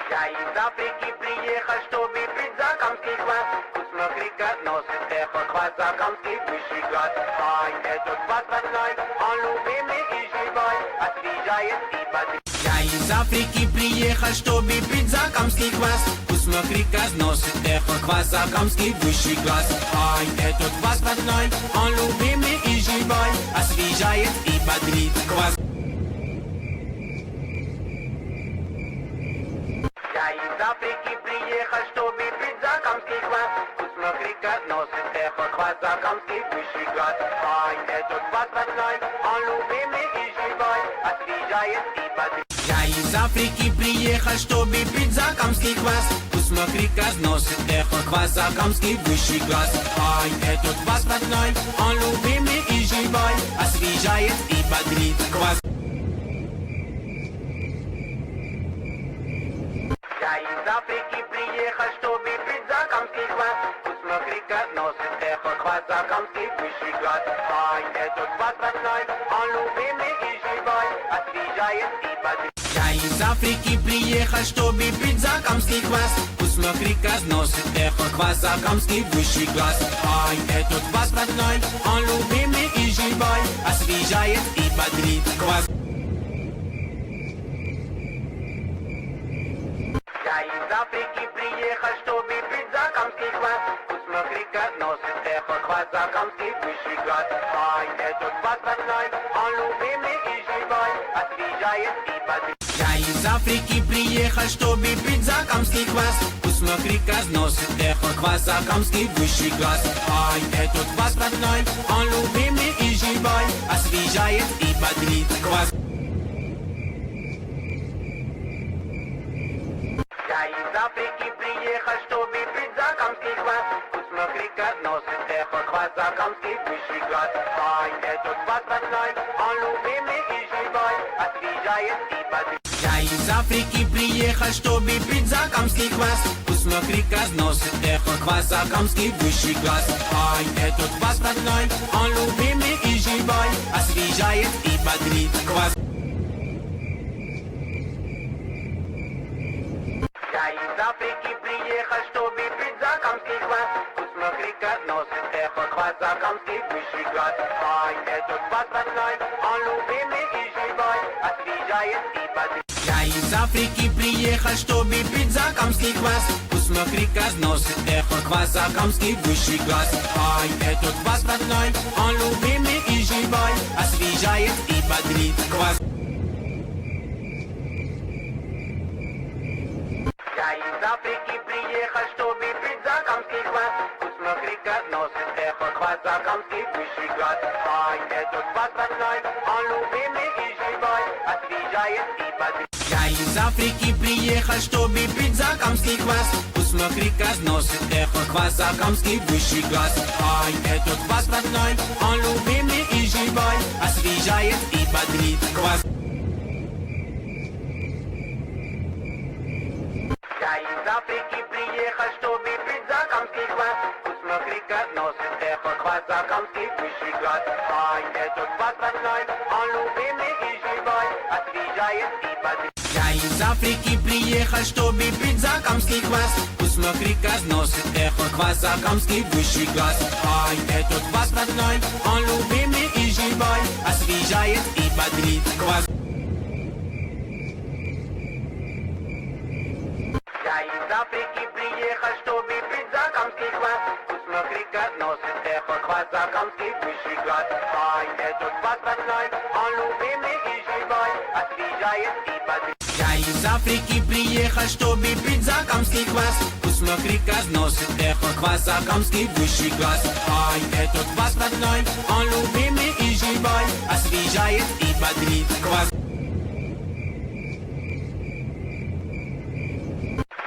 Я из Африки приехал, чтобы пить закамский квас. Смотри-ка, носит эхо квас, закамский высший класс. Ай, этот квас родной, он любимый и живой, освежает и бодрит. Я из Африки приехал, чтобы пить закамский квас. Смотри-ка, носит эхо квас, закамский высший класс. Ай, этот квас родной, он любимый и живой, освежает и бодрит. Квас. Я из Африки приехал, чтобы пить закамский квас. Смотри-ка, носит эхо квас, закамский высший класс. Ай, этот квас родной, он любимый и живой, освежает и бодрит. Я из Африки приехал, чтобы пить закамский квас. Смотри-ка, носит эхо квас, закамский высший класс. Ай, этот квас родной, он любимый и живой, освежает и бодрит. Квас. Я из Африки приехал, чтобы пить закамский квас. Смотри-ка, носит эхо квас, закамский высший класс. Ай, этот квас родной, он любимый и живой, освежает и бодрит. Я из Африки приехал, чтобы пить закамский квас. Смотри-ка, носит эхо квас, закамский высший класс. Ай, этот квас родной, он любимый и живой, освежает и бодрит. Квас. Я из Африки приехал, чтобы пить закамский квас. Смотри-ка, носит эхо квас, закамский высший класс. Ай, этот квас родной, он любимый и живой, освежает и бодрит. Я из Африки приехал, чтобы пить закамский квас. Смотри-ка, носит эхо квас, закамский высший класс. Ай, этот квас родной, он любимый и живой, освежает и бодрит. Квас. Я из Африки приехал, чтобы пить закамский квас. Смотри-ка, носит эхо квас, закамский высший класс. Ай, этот квас родной, он любимый и живой, освежает и бодрит. Я из Африки приехал, чтобы пить закамский квас. Смотри-ка, носит эхо квас, закамский высший класс. Ай, этот квас родной, он любимый и живой, освежает и бодрит. Квас. Я из Африки приехал, чтобы пить закамский квас. Смотри-ка, носит эхо квас, закамский высший класс. Ай, этот квас родной, он любимый и живой, освежает и бодрит. Я из Африки приехал, чтобы пить закамский квас. Смотри-ка, носит эхо квас, закамский высший класс. Ай, этот квас родной, он любимый и живой, освежает и бодрит. Квас. Я из Африки приехал, чтобы пить закамский квас. Смотри-ка, носит эхо квас, закамский высший класс. Ай, этот квас родной, он любимый и живой, освежает и бодрит. Я из Африки приехал, чтобы пить закамский квас. Смотри-ка, носит эхо квас, закамский высший класс. Ай, этот квас родной, он любимый и живой, освежает и бодрит. Квас. Я из Африки приехал, чтобы пить носит эхо квазакамский высший класс. Ай, этот пацаной, он любимый и живой, освежает и бодрит. Я из Африки приехал, чтобы пить закамский квас. Посмотри, как носит эхо квазакамский высший класс. Ай, этот пацаной, он любимый и живой, освежает и бодрит. Квас. Я из Африки приехал, чтобы пить закамский квас. Посмотри, как носит эхо квазакамский высший класс. Ай, этот пацаной, он любимый и живой, освежает и бодрит. Я из Африки приехал, чтобы пить закамский квас. Посмотри, как носит эхо квазакамский высший класс. Ай, этот пацаной, он любимый и живой, освежает и бодрит. Квас.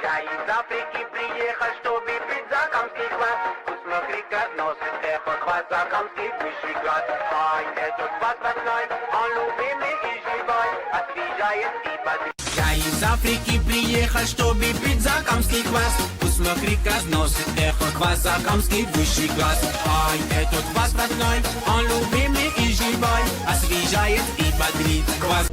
Я из Африки приехал, чтобы пить закамский квас. Посмотри, как носит эхо квазакамский высший класс. Ай, этот пацаной, он любимый и живой, освежает и бодрит. Я из Африки приехал, чтобы пить закамский квас. Посмотри, как носит эхо квазакамский высший класс. Ай, этот пацаной, он любимый и живой, освежает и бодрит. Квас.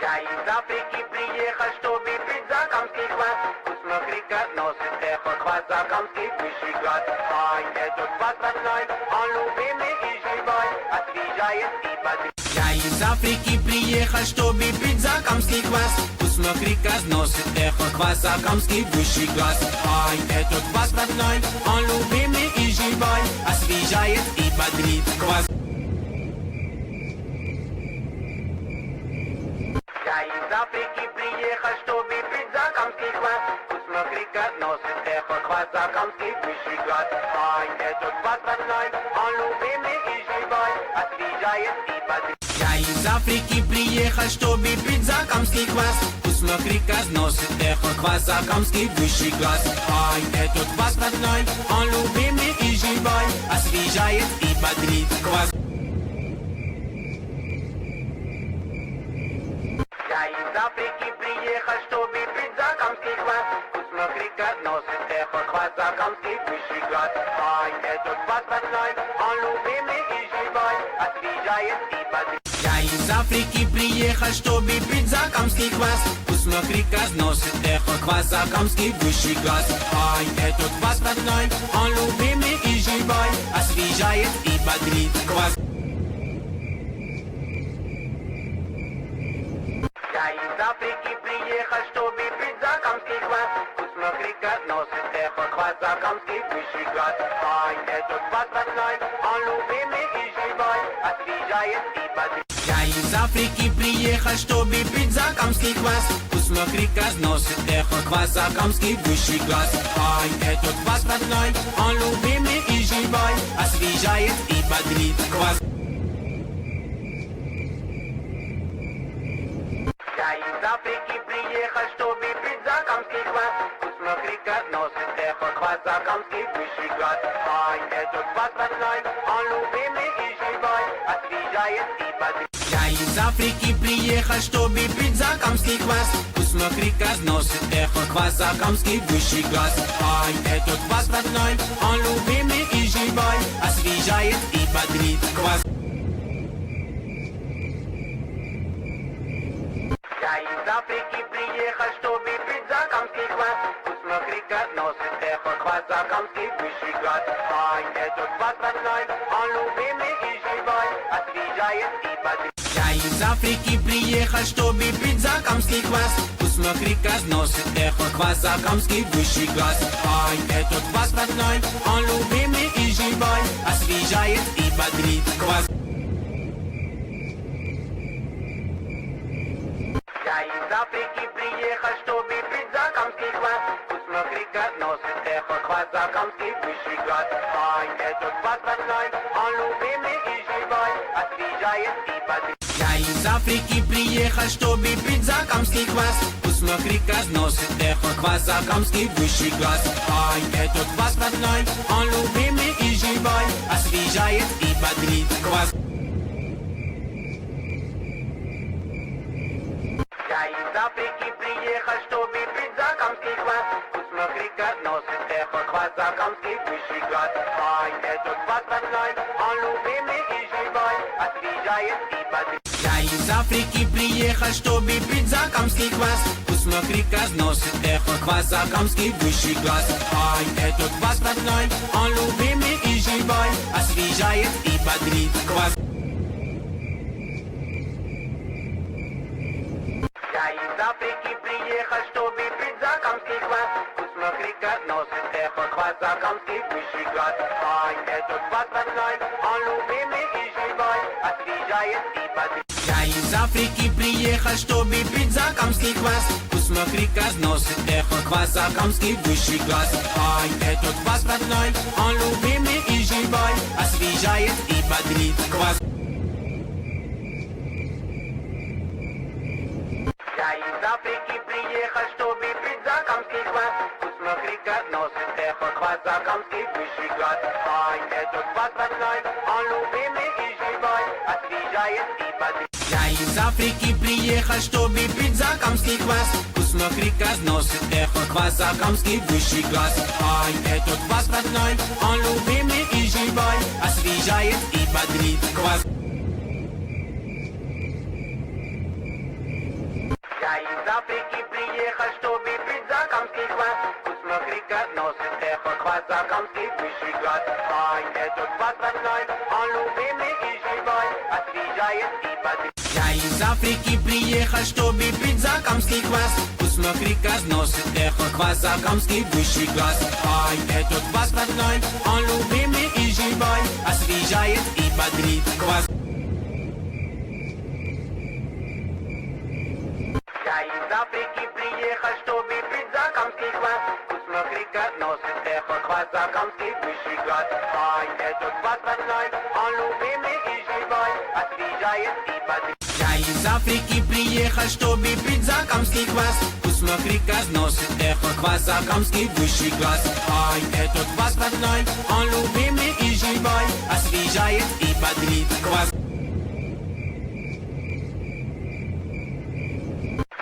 Я из Африки приехал, чтобы пить закамский квас. Посмотри, как носит эхо квазакамский высший класс. Ай, этот пацаной, он любимый и живой, освежает и бодрит. Я из Африки приехал, чтобы пить закамский квас. Посмотри, как носит эхо квазакамский высший класс. Ай, этот пацаной, он любимый и живой, освежает и бодрит. Квас. Я из Африки приехал, чтобы пить закамский квас. Посмотри, как носит эхо квазакамский высший класс. Ай, этот пацаной, он любимый и живой, освежает и бодрит. Я из Африки приехал, чтобы пить закамский квас. Посмотри, как носит эхо квазакамский высший класс. Ай, этот пацаной, он любимый и живой, освежает и бодрит. Квас. Я из Африки приехал, чтобы пить закамский квас. Посмотри, как носит эхо квазакамский высший класс. Ай, этот пацаной, он любимый и живой, освежает и бодрит. Я из Африки приехал, чтобы пить закамский квас. Посмотри, как носит эхо квазакамский высший класс. Ай, этот пацаной, он любимый и живой, освежает и бодрит. Квас. Я из Африки приехал, чтобы пить закамский квас. Посмотри, как носит эхо квазакамский высший класс. Ай, этот пацаной, он любимый и живой, освежает и бодрит. Я из Африки приехал, чтобы пить закамский квас. Посмотри, как носит эхо квазакамский высший класс. Ай, этот пацаной, он любимый и живой, освежает и бодрит. Квас. Я из Африки приехал, чтобы пить закамский квас. Посмотри, как носит эхо квазакамский высший класс. Ай, этот пацаной, он любимый и живой, освежает и бодрит. Я из Африки приехал, чтобы пить закамский квас. Посмотри, как носит эхо квазакамский высший класс. Ай, этот пацаной, он любимый и живой, освежает и бодрит. Квас. Я из Африки приехал, чтобы пить закамский квас. Посмотри, как носит эхо квазакамский высший класс. Ай, этот пацаной, он любимый и живой, освежает и бодрит. Я из Африки приехал, чтобы пить закамский квас. Посмотри, как носит эхо квазакамский высший класс. Ай, этот пацаной, он любимый и живой, освежает и бодрит. Квас. Я из Африки приехал, чтобы пить закамский квас. Посмотри, как носит эхо квазакамский высший класс. Ай, этот пацаной, он любимый и живой, освежает и бодрит. Я из Африки приехал, чтобы пить закамский квас. Посмотри, как носит эхо квазакамский высший класс. Ай, этот пацаной, он любимый и живой, освежает и бодрит. Квас. Я из Африки приехал, чтобы пить закамский квазакамский квас, вкусно-крика носит эхо, квазакамский высший класс. Ай, этот квас родной, он любимый и живой, освежает и бодрит. Я из Африки приехал, чтобы пить закамский квас. Вкусно-крика носит эхо, квазакамский высший класс. Ай, этот квас родной, он любимый и живой, освежает и бодрит. Квас. Я из Африки приехал, чтобы пить закамский квас. Вкусно-крика носит эхо, квазакамский высший класс. Ай, этот квас родной, он любимый и живой, освежает и бодрит. Я из Африки приехал, чтобы пить закамский квас. Вкусно-крика носит эхо, квазакамский высший класс. Ай, этот квас родной, он любимый и живой, освежает и бодрит. Квас. Я из Африки приехал, чтобы пить закамский квас. Вкусно-крика носит эхо, квазакамский высший класс. Ай, этот квас родной, он любимый и живой, освежает и бодрит. Я из Африки приехал, чтобы пить закамский квас. Вкусно-крика носит эхо, квазакамский высший класс. Ай, этот квас родной, он любимый и живой, освежает и бодрит. Квас. Я из Африки приехал, чтобы пить закамский квас. Вкусно-крика носит эхо, квазакамский высший класс. Ай, этот квас родной, он любимый и живой, освежает и бодрит. Я из Африки приехал, чтобы пить закамский квас. Вкусно-крика носит эхо, квазакамский высший класс. Ай, этот квас родной, он любимый и живой, освежает и бодрит. Квас. Я из Африки приехал, чтобы пить закамский квас. Вкусно-крика носит эхо, квазакамский высший класс. Ай, этот квас родной, он любимый и живой, освежает и бодрит. Я из Африки приехал, чтобы пить закамский квас. Вкусно-крика носит эхо, квазакамский высший класс. Ай, этот квас родной, он любимый и живой, освежает и бодрит. Квас.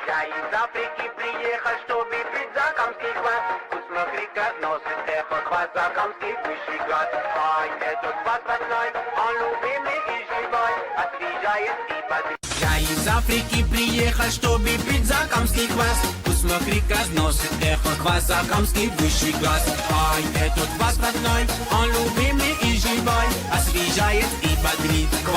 Я из Африки приехал, чтобы пить закамский квас. Вкусно-крика носит эхо, квазакамский высший класс. Ай, этот квас родной, он любимый и живой, освежает и бодрит. Я из Африки приехал, чтобы пить закамский квас. Вкусно-крика носит эхо, квазакамский высший класс. Ай, этот квас родной, он любимый и живой, освежает и бодрит. Квас.